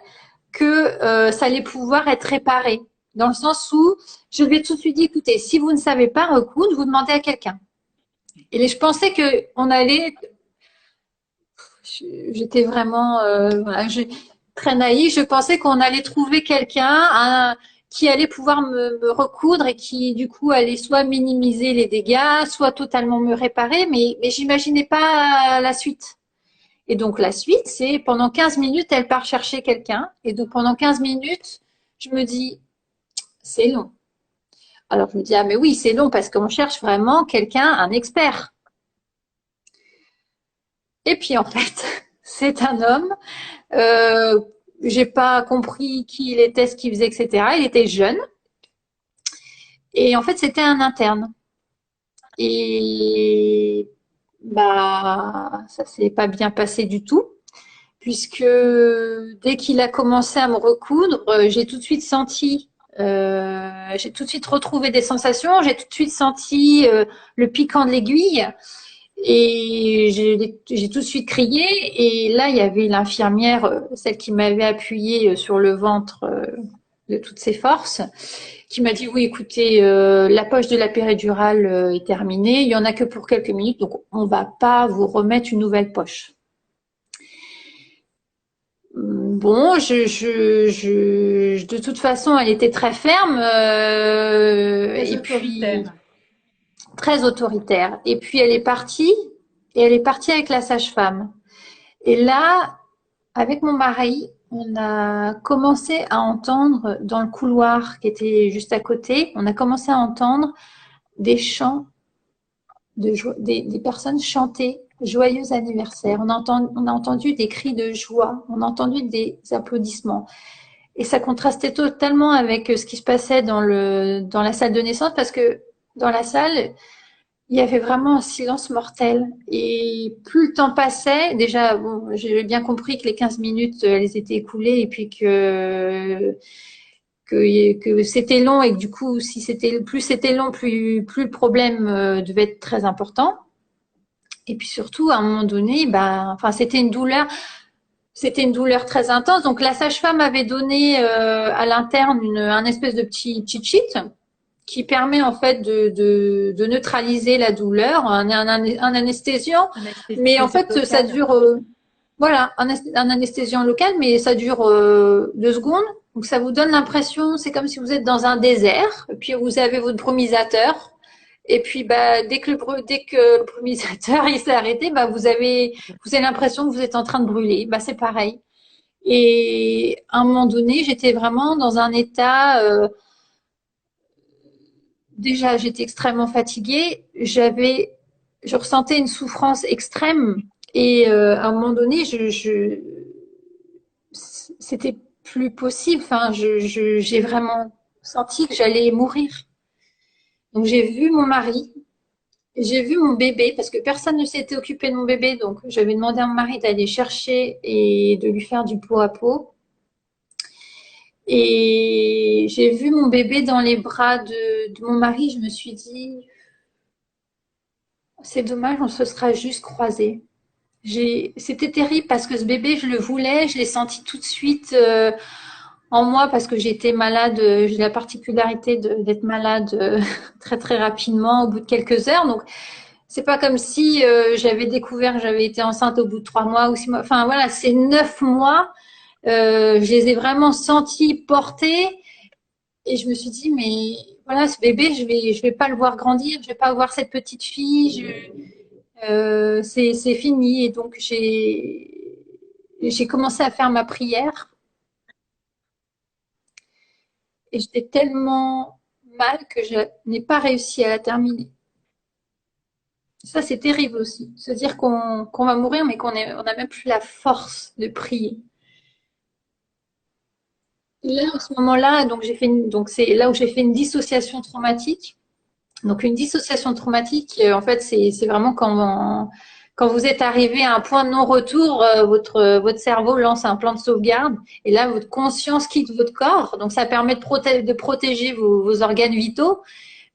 S2: que ça allait pouvoir être réparé. Dans le sens où je lui ai tout de suite dit, écoutez, si vous ne savez pas recoudre, vous demandez à quelqu'un. Et je pensais qu'on allait... J'étais vraiment très naïve. Je pensais qu'on allait trouver quelqu'un qui allait pouvoir me recoudre et qui, du coup, allait soit minimiser les dégâts, soit totalement me réparer. Mais j'imaginais pas la suite. Et donc, la suite, c'est pendant 15 minutes, elle part chercher quelqu'un. Et donc, pendant 15 minutes, je me dis, c'est long. Alors, je me dis, ah, mais oui, c'est long parce qu'on cherche vraiment quelqu'un, un expert. Et puis, en fait, c'est un homme. J'ai pas compris qui il était, ce qu'il faisait, etc. Il était jeune. Et en fait, c'était un interne. Et bah, ça s'est pas bien passé du tout, puisque dès qu'il a commencé à me recoudre, j'ai tout de suite senti, j'ai tout de suite retrouvé des sensations, j'ai tout de suite senti le piquant de l'aiguille. Et j'ai tout de suite crié. Et là, il y avait l'infirmière, celle qui m'avait appuyée sur le ventre de toutes ses forces, qui m'a dit, oui, écoutez, la poche de la péridurale est terminée. Il y en a que pour quelques minutes, donc on va pas vous remettre une nouvelle poche. bon, de toute façon, elle était très ferme
S1: Très
S2: et puis
S1: autoritaire.
S2: très autoritaire. Et puis elle est partie avec la sage-femme. Et là, avec mon mari, on a commencé à entendre dans le couloir qui était juste à côté, on a commencé à entendre des chants des personnes chanter joyeux anniversaire. On a entendu des cris de joie, on a entendu des applaudissements. Et ça contrastait totalement avec ce qui se passait dans la salle de naissance parce que dans la salle, il y avait vraiment un silence mortel. Et plus le temps passait, déjà, bon, j'ai bien compris que les 15 minutes, elles étaient écoulées et puis que c'était long et que du coup, si c'était long, plus le problème devait être très important. Et puis surtout, à un moment donné, enfin, c'était une douleur très intense. Donc la sage-femme avait donné à l'interne un espèce de petit cheat sheet qui permet en fait de neutraliser la douleur, un anesthésiant. Mais en
S1: Anesthésie
S2: fait, ça
S1: locale.
S2: dure, voilà, un anesthésiant local, mais ça dure 2 secondes. Donc ça vous donne l'impression, c'est comme si vous êtes dans un désert, et puis vous avez votre brumisateur. Et puis dès que le brumisateur il s'est arrêté, vous avez l'impression que vous êtes en train de brûler. C'est pareil. Et à un moment donné, j'étais vraiment dans un état déjà j'étais extrêmement fatiguée, je ressentais une souffrance extrême et à un moment donné, c'était plus possible. Enfin, j'ai vraiment senti que j'allais mourir. Donc j'ai vu mon mari, j'ai vu mon bébé parce que personne ne s'était occupé de mon bébé, donc j'avais demandé à mon mari d'aller chercher et de lui faire du pot à pot. Et j'ai vu mon bébé dans les bras de mon mari. Je me suis dit, c'est dommage, on se sera juste croisés. C'était terrible parce que ce bébé, je le voulais, je l'ai senti tout de suite en moi parce que j'étais malade. J'ai la particularité d'être malade très très rapidement au bout de quelques heures. Donc c'est pas comme si j'avais découvert que j'avais été enceinte au bout de 3 mois ou 6 mois. Enfin voilà, c'est 9 mois. Je les ai vraiment sentis portés et je me suis dit mais voilà, ce bébé, je vais pas le voir grandir, je vais pas voir cette petite fille. C'est fini. Et donc, j'ai commencé à faire ma prière et j'étais tellement mal que je n'ai pas réussi à la terminer. Ça, c'est terrible aussi. Se dire qu'on va mourir, mais on n'a même plus la force de prier. Et là, en ce moment-là, donc c'est là où j'ai fait une dissociation traumatique. Donc une dissociation traumatique, en fait, c'est vraiment quand vous êtes arrivé à un point de non-retour, votre cerveau lance un plan de sauvegarde et là, votre conscience quitte votre corps. Donc ça permet de protéger vos organes vitaux,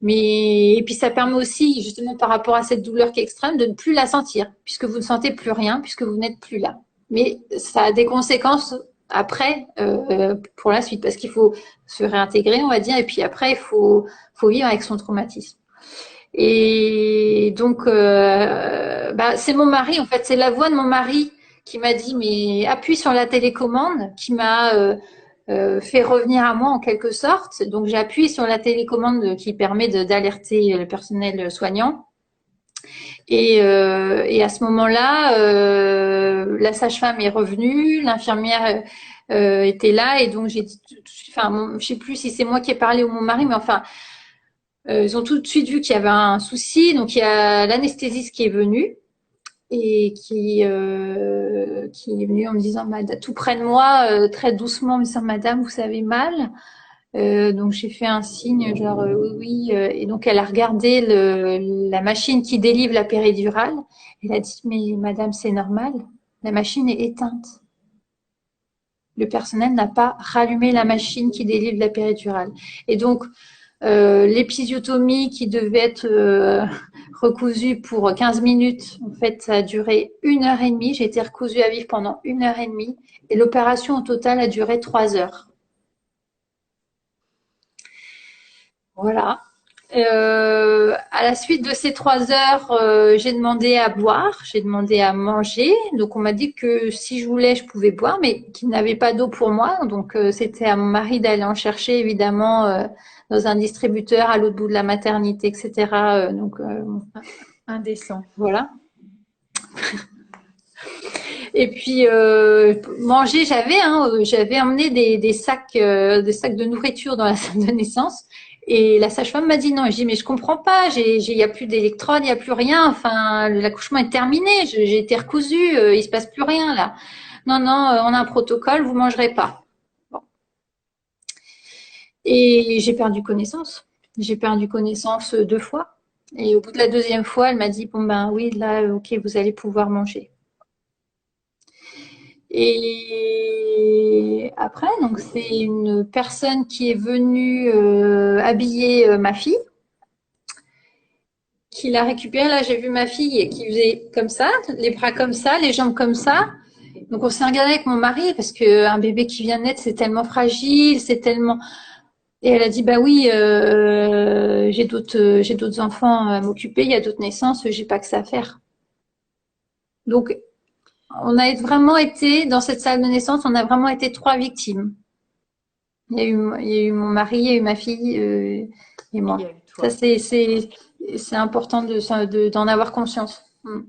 S2: mais et puis ça permet aussi, justement par rapport à cette douleur qui est extrême, de ne plus la sentir, puisque vous ne sentez plus rien, puisque vous n'êtes plus là. Mais ça a des conséquences après pour la suite, parce qu'il faut se réintégrer, on va dire, et puis après, faut vivre avec son traumatisme. Et donc, c'est mon mari, en fait, c'est la voix de mon mari qui m'a dit, mais appuie sur la télécommande, qui m'a fait revenir à moi en quelque sorte. Donc, j'ai appuyé sur la télécommande qui permet d'alerter le personnel soignant. Et à ce moment-là, la sage-femme est revenue, l'infirmière était là, et donc j'ai dit, enfin, je sais plus si c'est moi qui ai parlé ou mon mari, mais enfin, ils ont tout de suite vu qu'il y avait un souci. Donc il y a l'anesthésiste qui est venu et qui est venu en me disant, tout près de moi, très doucement, en me disant, Madame, vous avez mal. Donc j'ai fait un signe genre oui, oui. Et donc elle a regardé la machine qui délivre la péridurale. Elle a dit, mais Madame, c'est normal, la machine est éteinte. Le personnel n'a pas rallumé la machine qui délivre la péridurale. Et donc l'épisiotomie qui devait être recousue pour 15 minutes, en fait, ça a duré 1 heure et demie. J'ai été recousue à vif pendant 1 heure et demie. Et l'opération au total a duré 3 heures. Voilà. À la suite de ces 3 heures, j'ai demandé à boire, j'ai demandé à manger. Donc on m'a dit que si je voulais, je pouvais boire, mais qu'il n'avait pas d'eau pour moi. Donc c'était à mon mari d'aller en chercher, évidemment, dans un distributeur à l'autre bout de la maternité, etc.
S1: Indécent.
S2: Voilà. Et puis manger, j'avais emmené des sacs de nourriture dans la salle de naissance. Et la sage-femme m'a dit non. Et j'ai dit mais je comprends pas. Il y a plus d'électrodes, il y a plus rien. Enfin, l'accouchement est terminé. J'ai été recousue. Il se passe plus rien là. Non, non, on a un protocole. Vous mangerez pas. Bon. Et j'ai perdu connaissance. J'ai perdu connaissance 2 fois. Et au bout de la deuxième fois, elle m'a dit bon ben oui là, ok, vous allez pouvoir manger. Et après, donc c'est une personne qui est venue habiller ma fille, qui l'a récupérée. Là, j'ai vu ma fille qui faisait comme ça, les bras comme ça, les jambes comme ça. Donc on s'est regardé avec mon mari parce que un bébé qui vient de naître, c'est tellement fragile, c'est tellement. Et elle a dit bah oui, j'ai d'autres enfants à m'occuper, il y a d'autres naissances, j'ai pas que ça à faire. Donc on a vraiment été dans cette salle de naissance, on a vraiment été 3 victimes. Il y a eu mon mari, il y a eu ma fille et
S1: Et il y
S2: moi.
S1: a eu
S2: Ça,
S1: toi.
S2: c'est important d'en avoir conscience. Mm.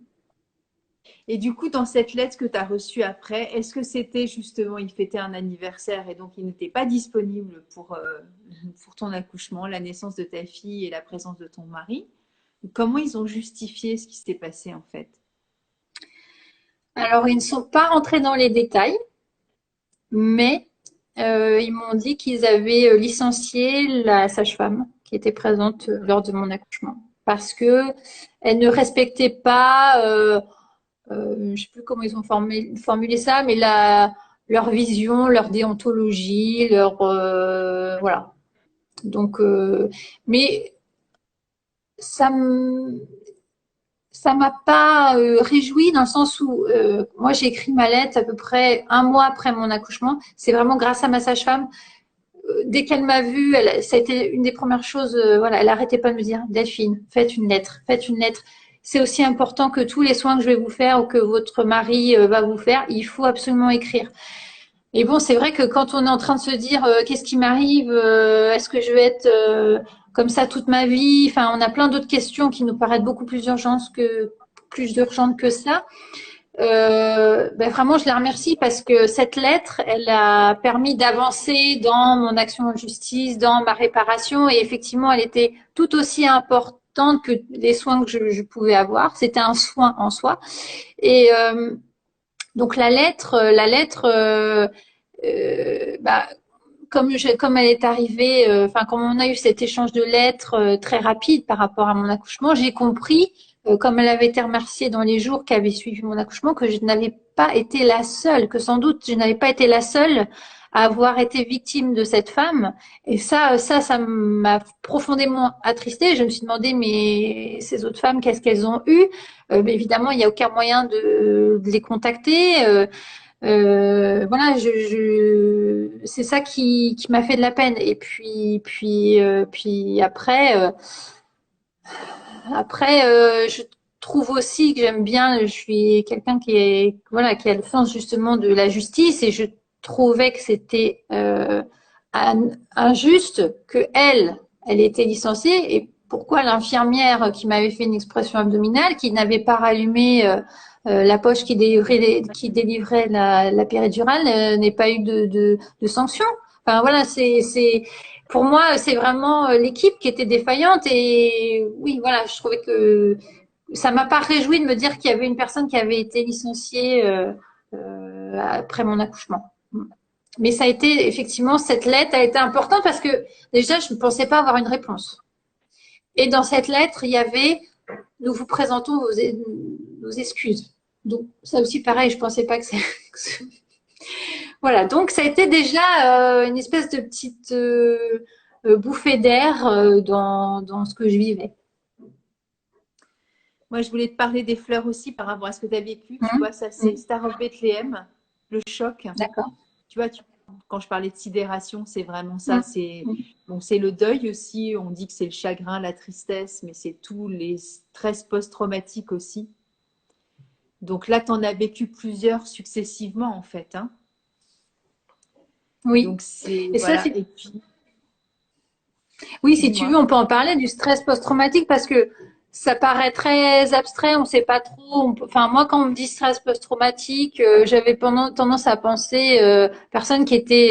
S1: Et du coup, dans cette lettre que tu as reçue après, est-ce que c'était justement, il fêtait un anniversaire et donc il n'était pas disponible pour ton accouchement, la naissance de ta fille et la présence de ton mari? Comment ils ont justifié ce qui s'était passé en fait?
S2: Alors, ils ne sont pas rentrés dans les détails, mais ils m'ont dit qu'ils avaient licencié la sage-femme qui était présente lors de mon accouchement parce que elle ne respectait pas, je ne sais plus comment ils ont formulé ça, mais leur vision, leur déontologie, voilà. Donc, mais ça m- ça m'a pas réjoui dans le sens où moi j'ai écrit ma lettre à peu près un mois après mon accouchement. C'est vraiment grâce à ma sage-femme. Dès qu'elle m'a vue, ça a été une des premières choses. Voilà, elle arrêtait pas de me dire Delphine, faites une lettre, faites une lettre. C'est aussi important que tous les soins que je vais vous faire ou que votre mari va vous faire. Il faut absolument écrire. Et bon, c'est vrai que quand on est en train de se dire qu'est-ce qui m'arrive, est-ce que je vais être comme ça toute ma vie, enfin, on a plein d'autres questions qui nous paraissent beaucoup plus urgentes que ça. Ben vraiment, je la remercie parce que cette lettre, elle a permis d'avancer dans mon action en justice, dans ma réparation, et effectivement, elle était tout aussi importante que les soins que je pouvais avoir. C'était un soin en soi. Et donc bah, comme elle est arrivée, enfin, comme on a eu cet échange de lettres très rapide par rapport à mon accouchement, j'ai compris, comme elle avait été remerciée dans les jours qui avaient suivi mon accouchement, que je n'avais pas été la seule, que sans doute je n'avais pas été la seule à avoir été victime de cette femme. Et ça m'a profondément attristée. Je me suis demandé, mais ces autres femmes, qu'est-ce qu'elles ont eu? Mais évidemment, il n'y a aucun moyen de les contacter. Voilà, c'est ça qui m'a fait de la peine. Et puis après, je trouve aussi que j'aime bien. Je suis quelqu'un voilà, qui a le sens justement de la justice, et je trouvais que c'était injuste que elle était licenciée, et pourquoi l'infirmière qui m'avait fait une expression abdominale, qui n'avait pas rallumé la poche qui délivrait la péridurale, n'ait pas eu de sanction. Enfin voilà, pour moi, c'est vraiment l'équipe qui était défaillante. Et oui, voilà, je trouvais que ça m'a pas réjoui de me dire qu'il y avait une personne qui avait été licenciée après mon accouchement. Mais ça a été, effectivement, cette lettre a été importante parce que déjà, je ne pensais pas avoir une réponse. Et dans cette lettre, il y avait nous vous présentons vos excuses. Donc ça aussi, pareil, je ne pensais pas que c'est. Voilà, donc ça a été déjà une espèce de petite bouffée d'air dans ce que je vivais.
S1: Moi, je voulais te parler des fleurs aussi par rapport à ce que tu as vécu. Tu
S2: Hum,
S1: vois, ça, c'est
S2: hum,
S1: Star of Bethlehem, le choc.
S2: d'accord.
S1: Tu vois, quand je parlais de sidération, c'est vraiment ça.
S2: Mm.
S1: C'est
S2: Mm.
S1: bon, c'est le deuil aussi. On dit que c'est le chagrin, la tristesse, mais c'est tous les stress post-traumatiques aussi. Donc là, tu en as vécu plusieurs successivement, en fait, hein.
S2: Oui.
S1: Donc c'est
S2: Et ça,
S1: voilà.
S2: c'est
S1: Et puis,
S2: oui, si tu veux,
S1: dis-moi.
S2: on peut en parler du stress post-traumatique parce que ça paraît très abstrait, on sait pas trop. Enfin, moi, quand on me dit stress post-traumatique, j'avais pendant tendance à penser personne qui était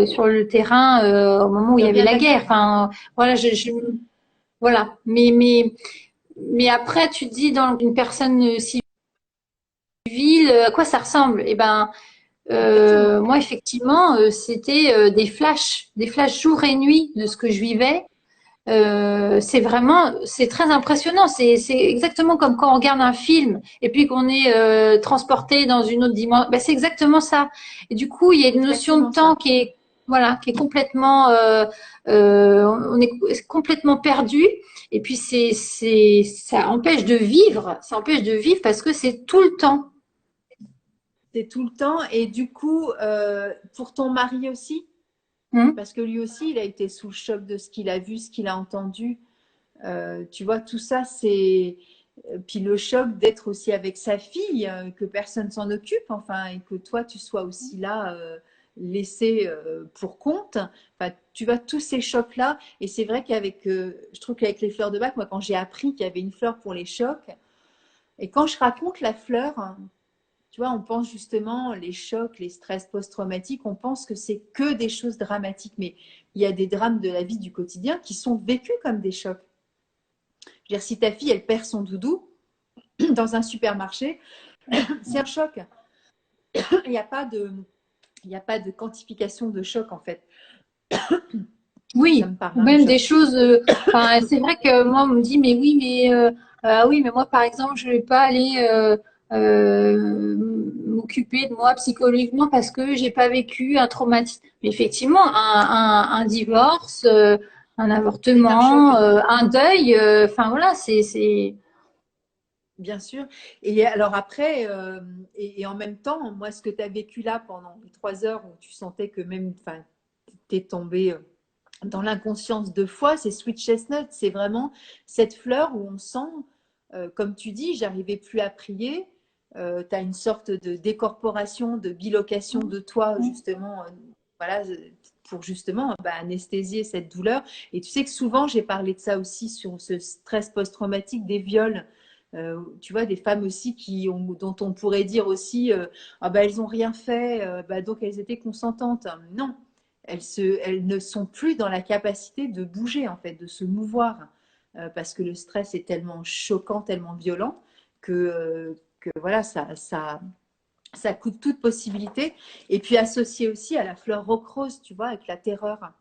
S2: sur le terrain au moment où il
S1: De
S2: y avait
S1: rien de
S2: la
S1: la
S2: guerre.
S1: guerre.
S2: Enfin, voilà, voilà. Mais après, tu te dis dans une personne civile, à quoi ça ressemble? Eh ben,
S1: Exactement.
S2: moi, effectivement, c'était des flashs jour et nuit de ce que je vivais. C'est très impressionnant. C'est exactement comme quand on regarde un film et puis qu'on est transporté dans une autre dimension. Ben, c'est exactement ça. Et du coup, il y a
S1: C'est
S2: une notion de
S1: exactement
S2: temps
S1: ça.
S2: qui est, voilà, qui est complètement, on est complètement perdu. Et puis ça empêche de vivre. Ça empêche de vivre parce que c'est tout le temps.
S1: C'est tout le temps. Et du coup, pour ton mari aussi,
S2: Hum,
S1: parce que lui aussi, il a été sous le choc de ce qu'il a vu, ce qu'il a entendu. Tu vois, tout ça, c'est. Puis le choc d'être aussi avec sa fille, que personne s'en occupe, enfin, et que toi, tu sois aussi là, laissé pour compte. Enfin, tu vois, tous ces chocs-là. Et c'est vrai qu'avec, je trouve qu'avec les fleurs de bac, moi, quand j'ai appris qu'il y avait une fleur pour les chocs, et quand je raconte la fleur, hein, tu vois, on pense justement les chocs, les stress post-traumatiques, on pense que c'est que des choses dramatiques, mais il y a des drames de la vie du quotidien qui sont vécus comme des chocs. Je veux dire, si ta fille, elle perd son doudou dans un supermarché, c'est un choc. Il n'y a pas de, il n'y a pas de quantification de choc en fait. Ça
S2: oui,
S1: me parle,
S2: ou
S1: hein, le
S2: même des
S1: choc.
S2: choses. Enfin, c'est vrai que moi, on me dit, mais oui, oui, mais moi, par exemple, je vais pas aller m'occuper de moi psychologiquement parce que j'ai pas vécu un traumatisme. Mais effectivement, un divorce, un
S1: C'est un choc,
S2: avortement, un deuil. Enfin voilà, c'est.
S1: bien sûr. Et alors après, et en même temps, moi, ce que tu as vécu là pendant les 3 heures où tu sentais que même, enfin, tu es tombé dans l'inconscience de foi, c'est Sweet Chestnut. C'est vraiment cette fleur où on sent, comme tu dis, j'arrivais plus à prier. Tu as une sorte de décorporation, de bilocation de toi, justement, voilà, pour justement bah, anesthésier cette douleur. Et tu sais que souvent, j'ai parlé de ça aussi sur ce stress post-traumatique des viols. Tu vois, des femmes aussi dont on pourrait dire aussi, ah bah, elles n'ont rien fait, bah, donc elles étaient consentantes. Non, elles ne sont plus dans la capacité de bouger, en fait, de se mouvoir, parce que le stress est tellement choquant, tellement violent que voilà, ça coûte toute possibilité. Et puis associé aussi à la fleur rose, tu vois, avec la terreur,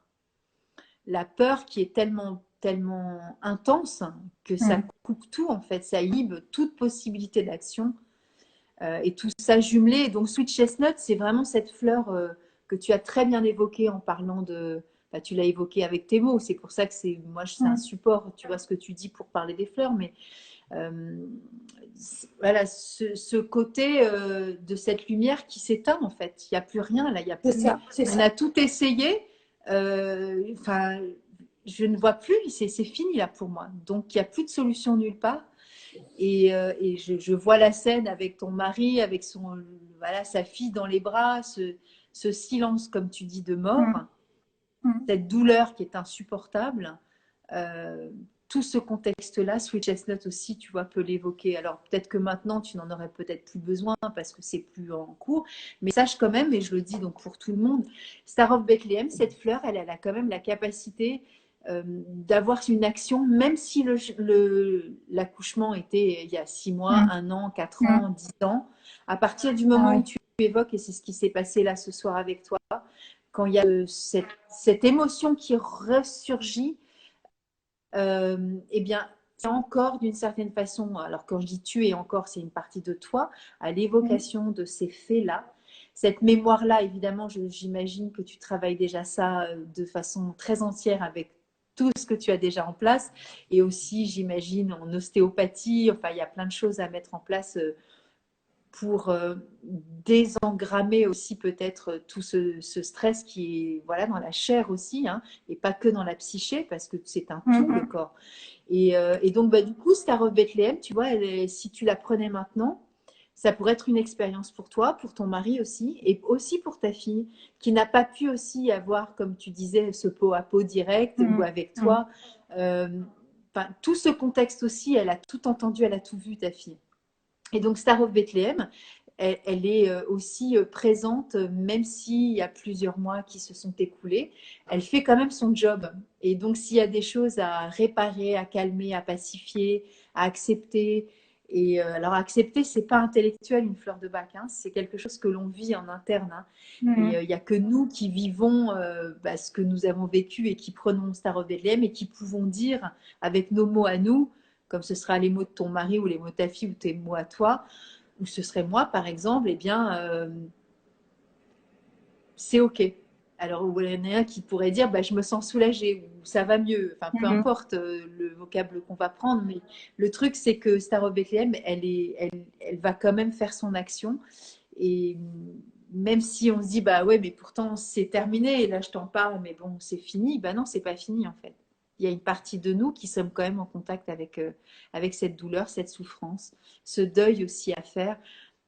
S1: la peur qui est tellement tellement intense que ça
S2: Mm.
S1: coupe tout en fait, ça inhibe toute possibilité d'action, et tout ça jumelé. Donc Sweet Chestnut, c'est vraiment cette fleur que tu as très bien évoquée en parlant de. Bah, tu l'as évoqué avec tes mots, c'est pour ça que c'est un
S2: Mm.
S1: support, tu vois ce que tu dis pour parler des fleurs, mais euh, voilà, ce côté de cette lumière qui s'éteint en fait. Il n'y a plus rien là, il y a
S2: C'est
S1: plus.
S2: ça, c'est
S1: On
S2: ça.
S1: a tout essayé. Enfin, je ne vois plus. C'est fini là pour moi. Donc il n'y a plus de solution nulle part. Et je vois la scène avec ton mari, avec voilà, sa fille dans les bras, ce silence, comme tu dis, de mort,
S2: Mm. Mm.
S1: cette douleur qui est insupportable. Euh, tout ce contexte-là, Sweet Chestnut aussi, tu vois, peut l'évoquer. Alors peut-être que maintenant, tu n'en aurais peut-être plus besoin parce que c'est plus en cours, mais sache quand même, et je le dis donc pour tout le monde, Star of Bethlehem, cette fleur, elle a quand même la capacité d'avoir une action, même si l'accouchement était il y a 6 mois,
S2: Mm.
S1: 1 an, 4 ans,
S2: Mm.
S1: 10 ans, à partir du
S2: Ah
S1: moment où
S2: oui.
S1: tu évoques, et c'est ce qui s'est passé là ce soir avec toi, quand il y a cette émotion qui ressurgit, eh bien, c'est encore d'une certaine façon, alors quand je dis tu et encore, c'est une partie de toi, à
S2: Mm.
S1: l'évocation de ces faits-là. Cette mémoire-là, évidemment, j'imagine que tu travailles déjà ça de façon très entière avec tout ce que tu as déjà en place. Et aussi, j'imagine, en ostéopathie, enfin, il y a plein de choses à mettre en place pour désengrammer aussi peut-être tout ce stress qui est voilà, dans la chair aussi, hein, et pas que dans la psyché, parce que c'est un tout, le corps. Et donc, bah, du coup, Star of Bethlehem, tu vois, si tu la prenais maintenant, ça pourrait être une expérience pour toi, pour ton mari aussi, et aussi pour ta fille, qui n'a pas pu aussi avoir, comme tu disais, ce pot à pot direct ou avec toi. Tout ce contexte aussi, elle a tout entendu, elle a tout vu, ta fille. Et donc, Star of Bethlehem, elle est aussi présente, même s'il y a plusieurs mois qui se sont écoulés. Elle fait quand même son job. Et donc, s'il y a des choses à réparer, à calmer, à pacifier, à accepter, et alors accepter, c'est pas intellectuel une fleur de bac, hein, c'est quelque chose que l'on vit en interne. Hein. Et il n'y a que nous qui vivons ce que nous avons vécu et qui prenons Star of Bethlehem et qui pouvons dire avec nos mots à nous, comme ce sera les mots de ton mari ou les mots de ta fille ou tes mots à toi, ou ce serait moi par exemple, eh bien, c'est OK. Alors, il y en a un qui pourrait dire, bah, je me sens soulagée ou ça va mieux. Enfin, peu importe le vocable qu'on va prendre, mais le truc, c'est que Star of Bethlehem, elle va quand même faire son action. Et même si on se dit, bah ouais, mais pourtant c'est terminé, et là je t'en parle, mais bon, c'est fini, bah non, c'est pas fini en fait. Il y a une partie de nous qui sommes quand même en contact avec cette douleur, cette souffrance, ce deuil aussi à faire.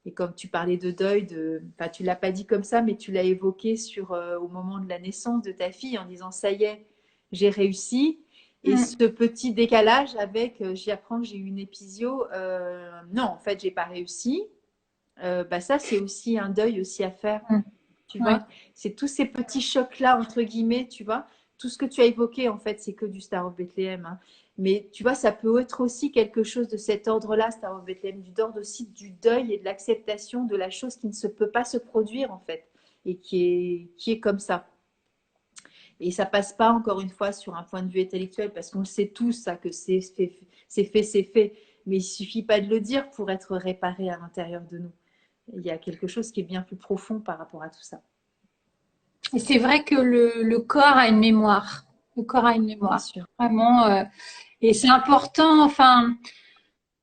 S1: Et comme tu parlais de deuil, enfin, tu l'as pas dit comme ça, mais tu l'as évoqué au moment de la naissance de ta fille en disant, ça y est, j'ai réussi. Et ce petit décalage avec, j'y apprends que j'ai eu une épisio, non, en fait, j'ai pas réussi. Ça, c'est aussi un deuil aussi à faire, tu vois. C'est tous ces petits chocs-là, entre guillemets, tu vois. Tout ce que tu as évoqué, en fait, c'est que du Star of Bethlehem. Hein. Mais tu vois, ça peut être aussi quelque chose de cet ordre-là, Star of Bethlehem, du d'ordre aussi du deuil et de l'acceptation de la chose qui ne se peut pas se produire, en fait, et qui est comme ça. Et ça passe pas, encore une fois, sur un point de vue intellectuel, parce qu'on le sait tous, ça, que c'est fait, c'est fait, c'est fait. Mais il suffit pas de le dire pour être réparé à l'intérieur de nous. Il y a quelque chose qui est bien plus profond par rapport à tout ça.
S2: Et c'est vrai que le corps a une mémoire. Le corps a une
S1: Bien
S2: mémoire.
S1: sûr.
S2: Vraiment. Et c'est important, enfin,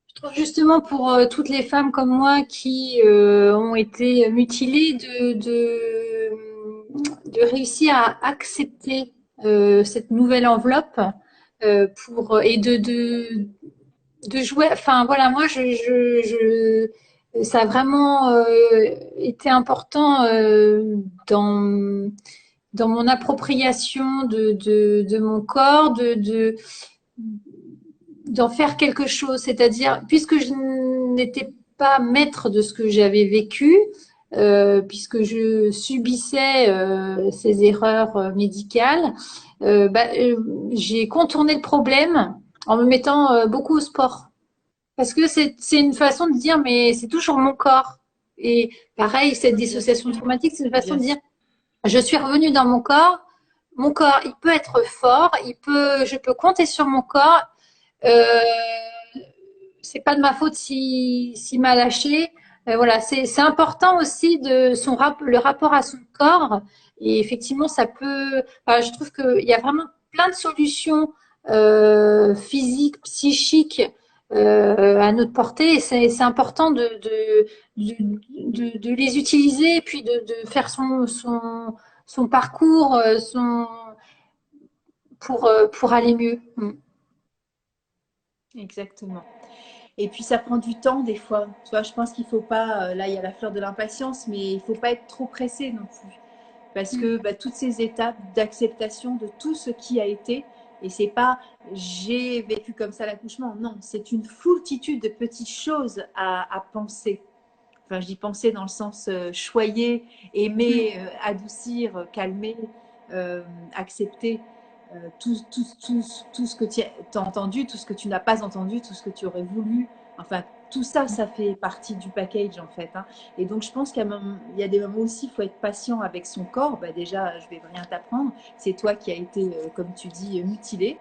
S2: je trouve justement pour toutes les femmes comme moi qui ont été mutilées de réussir à accepter cette nouvelle enveloppe et de jouer. Enfin voilà, moi ça a vraiment été important dans mon appropriation de mon corps, d'en faire quelque chose. C'est-à-dire, puisque je n'étais pas maître de ce que j'avais vécu, puisque je subissais ces erreurs médicales, j'ai contourné le problème en me mettant beaucoup au sport. Parce que c'est une façon de dire, mais c'est toujours mon corps. Et pareil, cette dissociation traumatique, c'est une façon de dire, je suis revenue dans mon corps, il peut être fort, je peux compter sur mon corps. Euh, c'est pas de ma faute s'il m'a lâché. Voilà, c'est important aussi le rapport à son corps. Et effectivement, ça peut. Enfin, je trouve qu'il y a vraiment plein de solutions physiques, psychiques à notre portée. Et c'est important de les utiliser et puis de faire son parcours, pour aller mieux.
S1: Exactement. Et puis ça prend du temps des fois. Tu vois, je pense qu'il faut pas. Là, il y a la fleur de l'impatience, mais il faut pas être trop pressé non plus, parce que toutes ces étapes d'acceptation de tout ce qui a été. Et c'est pas j'ai vécu comme ça l'accouchement. Non, c'est une foultitude de petites choses à penser. Enfin, je dis penser dans le sens choyer, aimer, adoucir, calmer, accepter tout ce que tu as entendu, tout ce que tu n'as pas entendu, tout ce que tu aurais voulu. Enfin, tout ça, ça fait partie du package en fait. Hein. Et donc, je pense qu'il y a des moments aussi, il faut être patient avec son corps. Bah, déjà, je vais rien t'apprendre. C'est toi qui as été, comme tu dis, mutilé.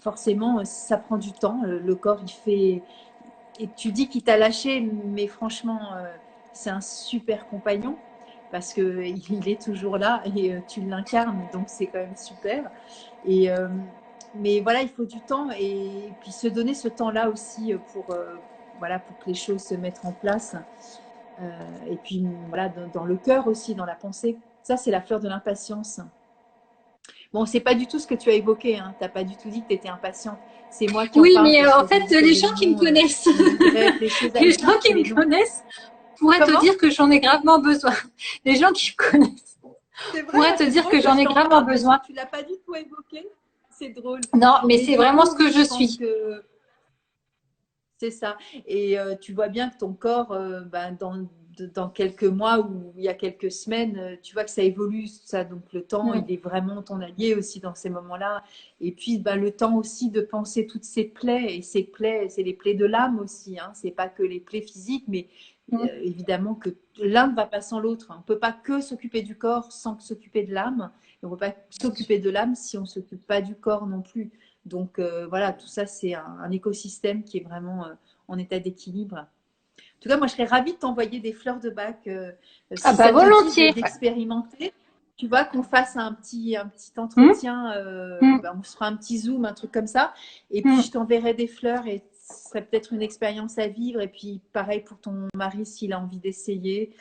S1: Forcément, ça prend du temps. Le corps, il fait, et tu dis qu'il t'a lâché, mais franchement, c'est un super compagnon parce qu'il est toujours là et tu l'incarnes, donc c'est quand même super. Et, mais voilà, il faut du temps et puis se donner ce temps-là aussi pour voilà, pour que les choses se mettent en place. Et puis, voilà, dans le cœur aussi, dans la pensée. Ça, c'est la fleur de l'impatience. Bon, c'est pas du tout ce que tu as évoqué, hein. Tu n'as pas du tout dit que tu étais impatiente. C'est moi qui en
S2: Oui,
S1: parle
S2: mais
S1: parce
S2: en
S1: que je
S2: fait,
S1: me dis qu'il
S2: les
S1: y a des
S2: gens qui me
S1: moments
S2: connaissent,
S1: où on voudrait que les choses
S2: les
S1: aillent
S2: gens
S1: vite
S2: qui
S1: et les
S2: me
S1: non.
S2: connaissent pourraient te
S1: Comment?
S2: dire que j'en ai gravement besoin. Les gens qui me connaissent
S1: C'est vrai,
S2: pourraient
S1: bah,
S2: te
S1: c'est
S2: dire
S1: drôle
S2: que
S1: que
S2: j'en
S1: je
S2: ai
S1: t'en
S2: gravement
S1: parle parce que
S2: besoin.
S1: tu l'as pas du tout évoqué. C'est drôle.
S2: Non, mais
S1: Mais
S2: c'est
S1: du
S2: vraiment
S1: coup,
S2: ce que
S1: oui,
S2: je
S1: je pense
S2: suis.
S1: que c'est ça. Et tu vois bien que ton corps, dans quelques mois ou il y a quelques semaines, tu vois que ça évolue, ça. Donc le temps, il
S2: Mm.
S1: est vraiment ton allié aussi dans ces moments-là. Et puis le temps aussi de penser toutes ces plaies. Et ces plaies, c'est les plaies de l'âme aussi. Hein. C'est pas que les plaies physiques, mais
S2: Mm.
S1: évidemment que l'un ne va pas sans l'autre. On ne peut pas que s'occuper du corps sans s'occuper de l'âme. Et on ne peut pas s'occuper de l'âme si on ne s'occupe pas du corps non plus. Donc voilà, tout ça, c'est un écosystème qui est vraiment en état d'équilibre. En tout cas, moi, je serais ravie de t'envoyer des fleurs de bac
S2: Ah
S1: si
S2: bah
S1: ça te dit
S2: volontiers.
S1: d'expérimenter. Tu vois, qu'on fasse un petit
S2: Mm.
S1: entretien,
S2: Mm.
S1: on se fera un petit zoom, un truc comme ça. Et puis, je
S2: Mm.
S1: t'enverrai des fleurs et ce serait peut-être une expérience à vivre. Et puis, pareil pour ton mari, s'il a envie d'essayer.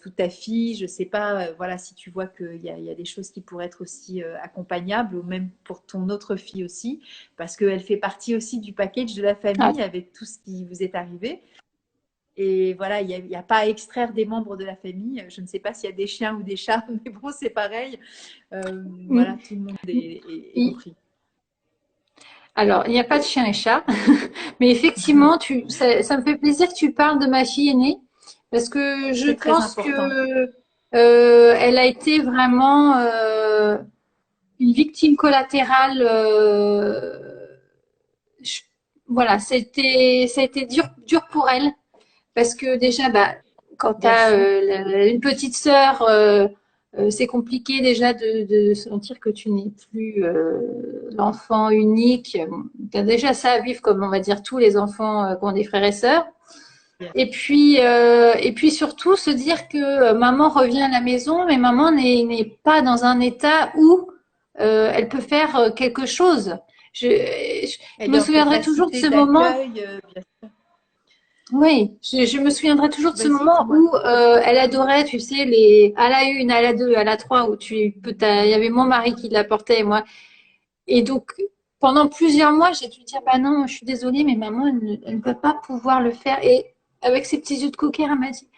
S1: Toute ta fille, je sais pas, voilà, si tu vois qu'il y a des choses qui pourraient être aussi accompagnables, ou même pour ton autre fille aussi, parce qu'elle fait partie aussi du package de la
S2: Ah,
S1: famille avec tout ce qui vous est arrivé. Et voilà, il y a pas à extraire des membres de la famille. Je ne sais pas s'il y a des chiens ou des chats, mais bon, c'est pareil. Voilà,
S2: mm.
S1: tout le monde est
S2: Oui.
S1: compris.
S2: Alors, il n'y a pas de chien et chat, mais effectivement, ça me fait plaisir que tu parles de ma fille aînée, parce que je
S1: C'est très
S2: pense
S1: important.
S2: que elle a été vraiment une victime collatérale. Je- voilà, ça a été dur pour elle, parce que déjà, bah, quand tu
S1: Bien
S2: as
S1: sûr.
S2: une petite sœur, c'est compliqué déjà de sentir que tu n'es plus l'enfant unique. Bon, tu as déjà ça à vivre comme on va dire tous les enfants qui ont des frères et sœurs. Et puis surtout se dire que maman revient à la maison, mais maman n'est pas dans un état où elle peut faire quelque chose. Je
S1: Elle est
S2: me
S1: en
S2: souviendrai toujours de
S1: capacité
S2: ce moment.
S1: d'accueil. Bien sûr.
S2: Oui, je me souviendrai toujours de ce
S1: Vas-y,
S2: moment
S1: dis-moi.
S2: où elle adorait, tu sais, à la une, à la deux, à la trois, où il y avait mon mari qui la portait et moi. Et donc, pendant plusieurs mois, j'ai dû dire, bah non, je suis désolée, mais maman, elle ne va pas pouvoir le faire. Et avec ses petits yeux de coquère, elle m'a dit,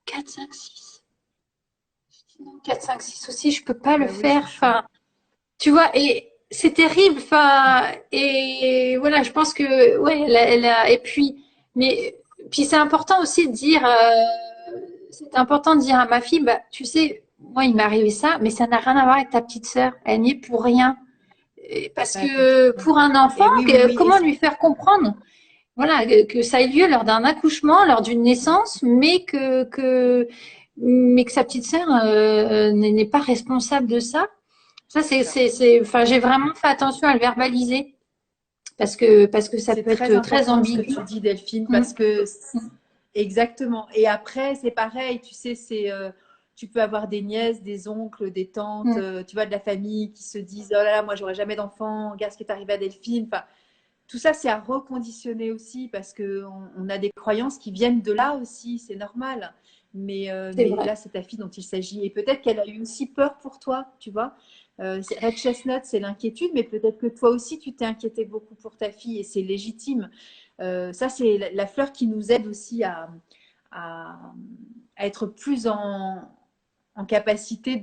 S2: 4, 5, 6. Je dis non, 4, 5, 6 aussi, je peux pas le
S1: Bah oui,
S2: faire.
S1: c'est chaud.
S2: Enfin, tu vois, et c'est terrible. Enfin, et voilà, je pense que, ouais, et puis, mais, puis c'est important aussi de dire, c'est important de dire à ma fille, bah, tu sais, moi, il m'est arrivé ça, mais ça n'a rien à voir avec ta petite sœur. Elle n'y est pour rien. Parce
S1: Bah, bien
S2: que
S1: sûr.
S2: pour un enfant,
S1: Et oui, oui, oui.
S2: comment lui faire comprendre, voilà, que ça ait lieu lors d'un accouchement, lors d'une naissance, mais que sa petite sœur n'est pas responsable de ça. Ça,
S1: C'est ça.
S2: enfin, j'ai vraiment fait attention à le verbaliser parce que ça
S1: C'est
S2: peut
S1: très
S2: être très
S1: important ce que
S2: ambigu.
S1: tu dis, Delphine,
S2: Mm,
S1: parce que
S2: mm,
S1: exactement. Et après, c'est pareil, tu sais, tu peux avoir des nièces, des oncles, des tantes,
S2: mm.
S1: tu vois, de la famille qui se disent, oh là là, moi, j'aurais jamais d'enfant, regarde ce qui est arrivé à Delphine. Enfin, tout ça, c'est à reconditionner aussi parce qu'on a des croyances qui viennent de là aussi, c'est normal.
S2: C'est
S1: Mais
S2: vrai.
S1: là, c'est ta fille dont il s'agit. Et peut-être qu'elle a eu aussi peur pour toi, tu vois. Red Chestnut, c'est l'inquiétude, mais peut-être que toi aussi, tu t'es inquiété beaucoup pour ta fille et c'est légitime. Ça, c'est la fleur qui nous aide aussi à, à être plus en capacité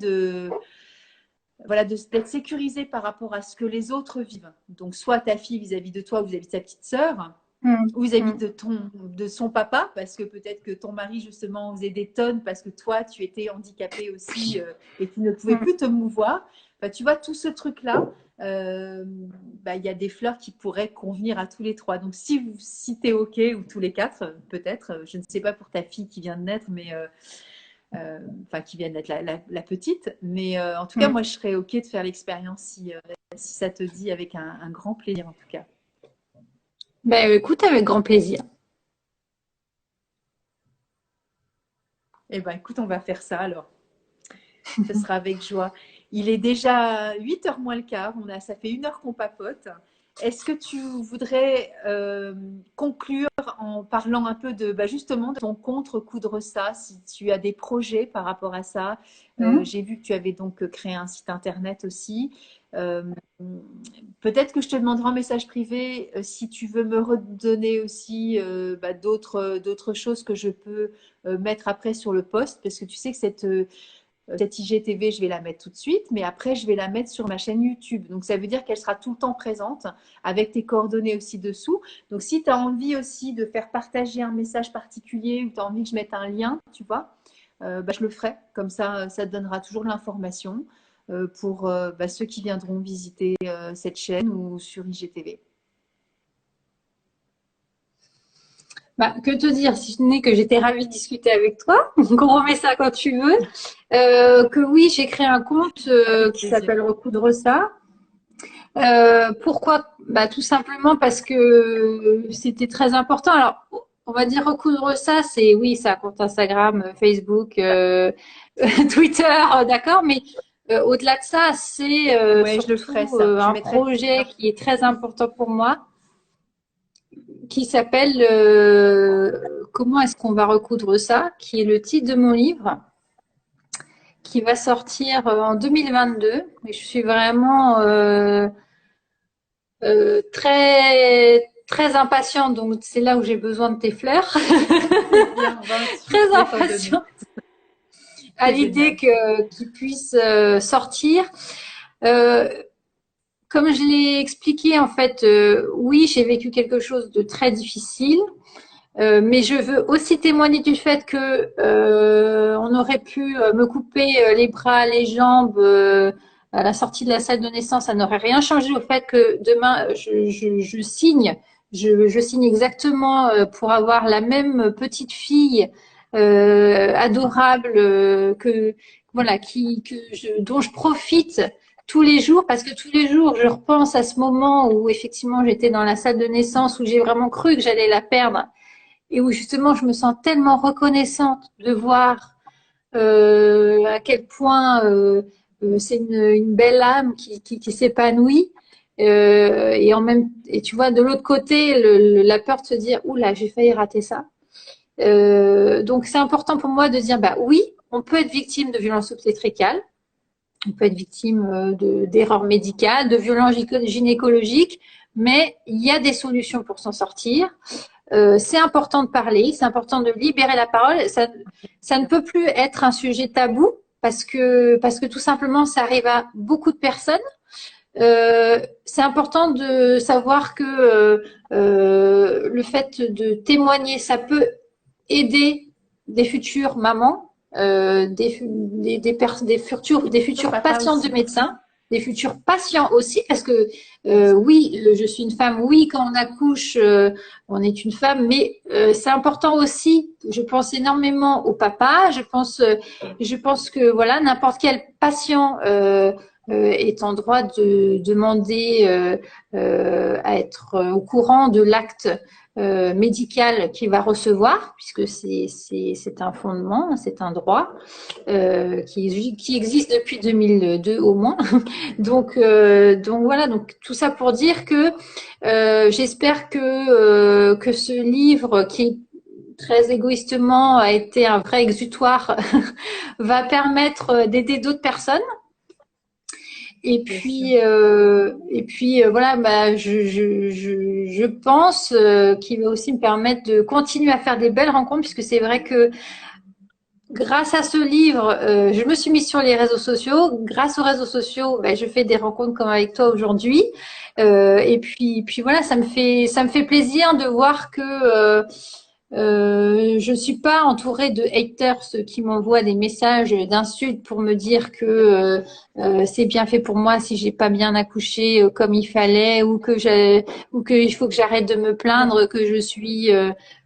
S1: voilà, d'être sécurisé par rapport à ce que les autres vivent. Donc, soit ta fille vis-à-vis de toi ou vis-à-vis de ta petite sœur,
S2: Mm,
S1: ou vis-à-vis
S2: mm,
S1: de son papa, parce que peut-être que ton mari, justement, faisait des tonnes parce que toi, tu étais handicapé aussi et tu ne pouvais
S2: mm.
S1: plus te mouvoir. Bah, tu vois, tout ce truc-là, il y a des fleurs qui pourraient convenir à tous les trois. Donc, si tu es OK, ou tous les quatre, peut-être, je ne sais pas pour ta fille qui vient de naître, mais enfin qui vient d'être la petite. Mais en tout cas,
S2: Mm.
S1: moi, je serais OK de faire l'expérience si ça te dit, avec un grand plaisir en tout cas.
S2: Ben, écoute, avec grand plaisir.
S1: Eh bien, écoute, on va faire ça alors. Ce sera avec joie. Il est déjà 8h moins le quart. Ça fait 1 heure qu'on papote. est-ce que tu voudrais conclure en parlant un peu de justement de ton compte Recoudre ça, si tu as des projets par rapport à ça.
S2: Mhm.
S1: J'ai vu que tu avais donc créé un site internet aussi. Euh, Peut-être que je te demanderai en message privé si tu veux me redonner aussi d'autres choses que je peux mettre après sur le post, parce que tu sais que cette IGTV, je vais la mettre tout de suite, mais après, je vais la mettre sur ma chaîne YouTube. Donc, ça veut dire qu'elle sera tout le temps présente avec tes coordonnées aussi dessous. Donc, si tu as envie aussi de faire partager un message particulier ou tu as envie que je mette un lien, tu vois, je le ferai. Comme ça te donnera toujours l'information pour ceux qui viendront visiter cette chaîne ou sur IGTV.
S2: Bah, que te dire, si ce n'est que j'étais ravie de discuter avec toi, qu'on remet ça quand tu veux. Que oui, j'ai créé un compte
S1: Avec
S2: qui
S1: plaisir.
S2: s'appelle Recoudre ça. Pourquoi? Bah, tout simplement parce que c'était très important. Alors, on va dire recoudre ça, c'est oui, ça compte Instagram, Facebook, Twitter, d'accord, mais au-delà de ça, c'est
S1: Ouais, je le ferai
S2: surtout
S1: ça. Je
S2: un
S1: mettrai.
S2: projet qui est très important pour moi, qui s'appelle Comment est-ce qu'on va recoudre ça, qui est le titre de mon livre, qui va sortir en 2022. Et je suis vraiment très impatiente, donc c'est là où j'ai besoin de tes fleurs.
S1: Très bien,
S2: Très
S1: je vais t'en donner.
S2: impatiente à
S1: C'est
S2: l'idée
S1: génial.
S2: que qu'il puisse sortir. Euh, Comme je l'ai expliqué, en fait, oui, j'ai vécu quelque chose de très difficile, mais je veux aussi témoigner du fait que on aurait pu me couper les bras, les jambes à la sortie de la salle de naissance. Ça n'aurait rien changé au fait que demain, je signe. Je signe exactement pour avoir la même petite fille adorable que voilà, dont je profite tous les jours, parce que tous les jours, je repense à ce moment où effectivement j'étais dans la salle de naissance, où j'ai vraiment cru que j'allais la perdre et où justement je me sens tellement reconnaissante de voir à quel point c'est une belle âme qui s'épanouit. Et tu vois, de l'autre côté, la peur de se dire, oula, j'ai failli rater ça. Donc c'est important pour moi de dire, bah oui, on peut être victime de violences obstétricales, on peut être victime d'erreurs médicales, de violences gynécologiques, mais il y a des solutions pour s'en sortir. C'est important de parler, c'est important de libérer la parole. Ça ne peut plus être un sujet tabou parce que tout simplement, ça arrive à beaucoup de personnes. C'est important de savoir que le fait de témoigner, ça peut aider des futures mamans, des
S1: Sur
S2: futurs
S1: papa
S2: patients de
S1: aussi.
S2: médecins, des futurs patients aussi, parce que oui, je suis une femme, oui, quand on accouche, on est une femme, mais c'est important aussi. Je pense énormément au papa. Je pense que voilà, n'importe quel patient est en droit de demander à être au courant de l'acte médical qu'il va recevoir, puisque c'est un fondement, c'est un droit qui existe depuis 2002 au moins. Donc voilà, donc tout ça pour dire que j'espère que ce livre qui très égoïstement a été un vrai exutoire va permettre d'aider d'autres personnes.
S1: Bien sûr.
S2: Voilà, bah, je pense qu'il va aussi me permettre de continuer à faire des belles rencontres, puisque c'est vrai que grâce à ce livre, je me suis mise sur les réseaux sociaux. Grâce aux réseaux sociaux, bah, je fais des rencontres comme avec toi aujourd'hui. Puis voilà, ça me fait plaisir de voir que je suis pas entourée de haters qui m'envoient des messages d'insultes pour me dire que c'est bien fait pour moi si j'ai pas bien accouché comme il fallait ou que il faut que j'arrête de me plaindre que je suis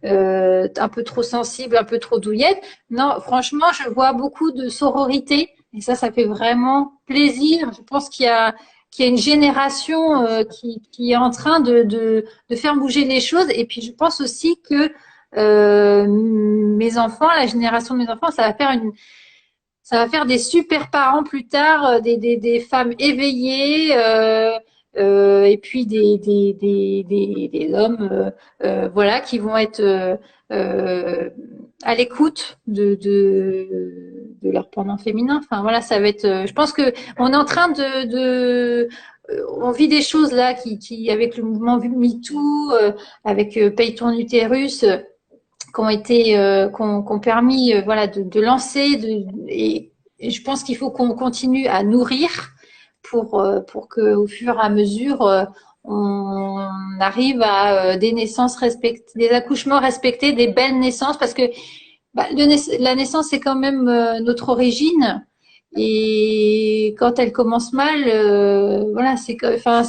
S2: un peu trop sensible, un peu trop douillette. Non, franchement, je vois beaucoup de sororité et ça fait vraiment plaisir. Je pense qu'il y a une génération qui est en train de faire bouger les choses. Et puis, je pense aussi que mes enfants, la génération de mes enfants, ça va faire des super parents plus tard, des femmes éveillées, et puis des hommes, voilà, qui vont être euh, à l'écoute de leur pendant féminin. Enfin voilà, ça va être. Je pense que on est en train on vit des choses là avec le mouvement MeToo, avec Paye ton utérus, qui ont été, qui ont permis, voilà, de lancer, et je pense qu'il faut qu'on continue à nourrir pour que, au fur et à mesure, on arrive à des naissances respectées, des accouchements respectés, des belles naissances, parce que bah, la naissance, c'est quand même notre origine. Et quand elle commence mal, voilà, enfin,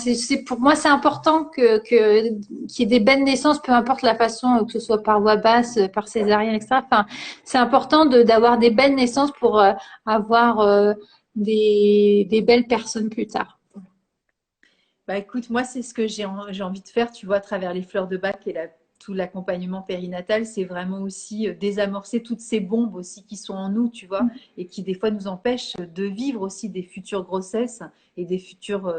S2: pour moi, c'est important qu'il y ait des belles naissances, peu importe la façon, que ce soit par voie basse, par césarienne, etc. Enfin, c'est important d'avoir des belles naissances pour avoir des belles personnes plus tard.
S1: Bah écoute, moi c'est ce que j'ai envie de faire, tu vois, à travers les fleurs de bac et tout l'accompagnement périnatal, c'est vraiment aussi désamorcer toutes ces bombes aussi qui sont en nous, tu vois, et qui des fois nous empêchent de vivre aussi des futures grossesses et des futurs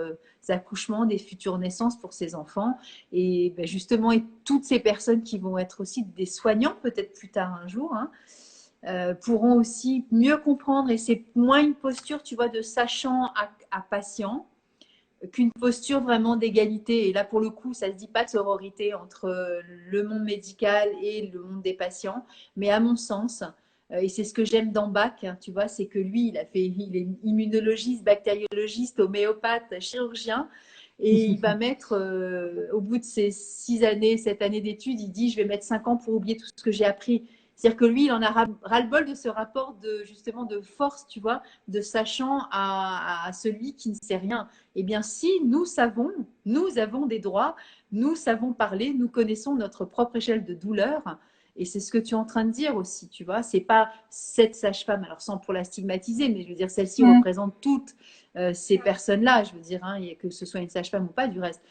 S1: accouchements, des futures naissances pour ces enfants. Et ben, justement, et toutes ces personnes qui vont être aussi des soignants peut-être plus tard un jour, hein, pourront aussi mieux comprendre, et c'est moins une posture, tu vois, de sachant à patient qu'une posture vraiment d'égalité. Et là, pour le coup, ça ne se dit pas de sororité entre le monde médical et le monde des patients. Mais à mon sens, et c'est ce que j'aime dans Bach, hein, tu vois, c'est que lui, il est immunologiste, bactériologiste, homéopathe, chirurgien. Et il va mettre, au bout de ses 6 années, 7 années d'études, il dit, je vais mettre 5 ans pour oublier tout ce que j'ai appris. C'est-à-dire que lui, il en a ras-le-bol de ce rapport justement de force, tu vois, de sachant à celui qui ne sait rien. Eh bien, si nous savons, nous avons des droits, nous savons parler, nous connaissons notre propre échelle de douleur. Et c'est ce que tu es en train de dire aussi, tu vois. C'est pas cette sage-femme, alors sans pour la stigmatiser, mais je veux dire, celle-ci
S2: Mm.
S1: représente toutes ces personnes-là, je veux dire, hein, que ce soit une sage-femme ou pas, du reste.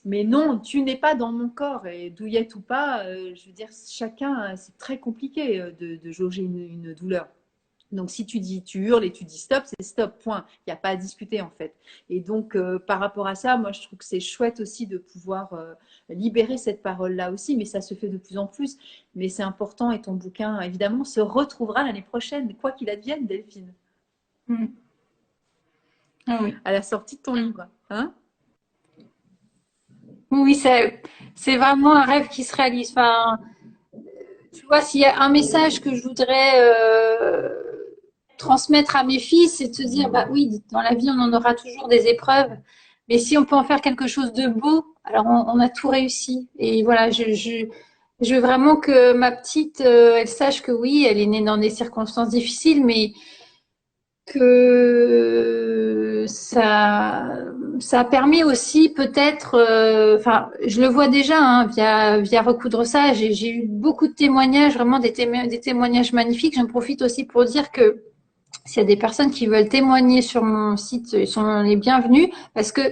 S1: Mais non, tu n'es pas dans mon corps, et douillette ou pas, je veux dire, chacun, c'est très compliqué de jauger une douleur. Donc, si tu dis, tu hurles et tu dis stop, c'est stop, point. Il n'y a pas à discuter, en fait. Et donc, par rapport à ça, moi, je trouve que c'est chouette aussi de pouvoir libérer cette parole-là aussi, mais ça se fait de plus en plus. Mais c'est important, et ton bouquin, évidemment, se retrouvera l'année prochaine, quoi qu'il advienne, Delphine,
S2: Mm. Ah oui.
S1: à la sortie de ton livre. Hein.
S2: Oui, c'est vraiment un rêve qui se réalise. Enfin, tu vois, s'il y a un message que je voudrais transmettre à mes fils, c'est de se dire, bah oui, dans la vie, on en aura toujours des épreuves, mais si on peut en faire quelque chose de beau, alors on a tout réussi. Et voilà, je veux vraiment que ma petite, elle sache que oui, elle est née dans des circonstances difficiles, mais que ça a permis aussi peut-être, enfin, je le vois déjà hein, via Recoudre ça, j'ai eu beaucoup de témoignages, vraiment des témoignages magnifiques. J'en profite aussi pour dire que s'il y a des personnes qui veulent témoigner sur mon site, ils sont les bienvenus parce que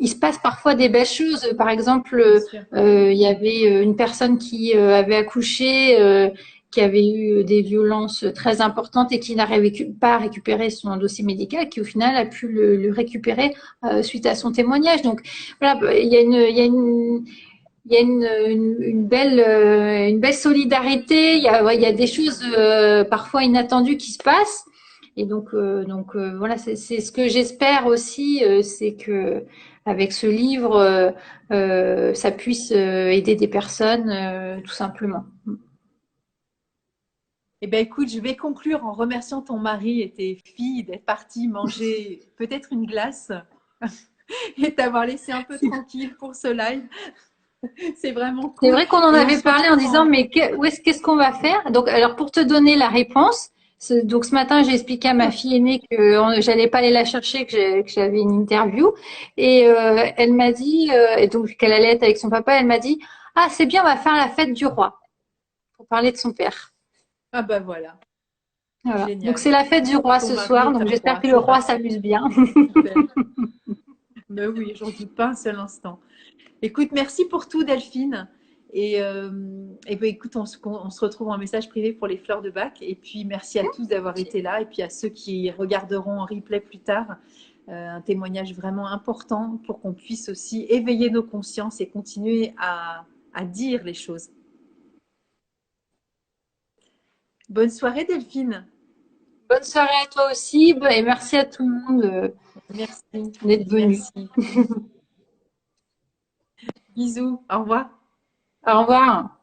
S2: il se passe parfois des belles choses. Par exemple,
S1: Bien sûr.
S2: il y avait une personne qui avait accouché, qui avait eu des violences très importantes et qui n'arrivait pas à récupérer son dossier médical, qui au final a pu le récupérer suite à son témoignage. Donc voilà, il y a une belle solidarité. Ouais, il y a des choses parfois inattendues qui se passent. Et donc voilà, c'est ce que j'espère aussi, c'est que avec ce livre, ça puisse aider des personnes, tout simplement.
S1: Eh bien, écoute, je vais conclure en remerciant ton mari et tes filles d'être partis manger peut-être une glace et t'avoir laissé un peu tranquille pour ce live. C'est vraiment
S2: C'est
S1: cool.
S2: vrai qu'on en
S1: Et on
S2: avait
S1: se
S2: parlé en
S1: retrouve
S2: disant,
S1: en…
S2: mais qu'est-ce qu'on va faire? Donc, alors pour te donner la réponse, donc ce matin, j'ai expliqué à ma fille aînée que j'allais pas aller la chercher, que j'avais une interview, et elle m'a dit, et donc qu'elle allait être avec son papa, elle m'a dit, ah c'est bien, on va faire la fête du roi, pour parler de son père.
S1: Ah bah voilà,
S2: Voilà. Donc
S1: génial.
S2: c'est la fête du roi
S1: Ton
S2: ce
S1: mari
S2: soir,
S1: est
S2: donc
S1: un
S2: j'espère
S1: roi,
S2: que le
S1: c'est
S2: roi
S1: parfait.
S2: s'amuse bien.
S1: Super. Ben oui, j'en doute pas un seul instant. Écoute, merci pour tout, Delphine. Et ben, écoute, on se retrouve en message privé pour les fleurs de bac. Et puis, merci à tous d'avoir été là. Et puis à ceux qui regarderont en replay plus tard. un témoignage vraiment important pour qu'on puisse aussi éveiller nos consciences et continuer à dire les choses. Bonne soirée Delphine.
S2: Bonne soirée à toi aussi et merci à tout le monde
S1: Merci,
S2: d'être venu.
S1: merci. Bisous, au revoir.
S2: Au revoir.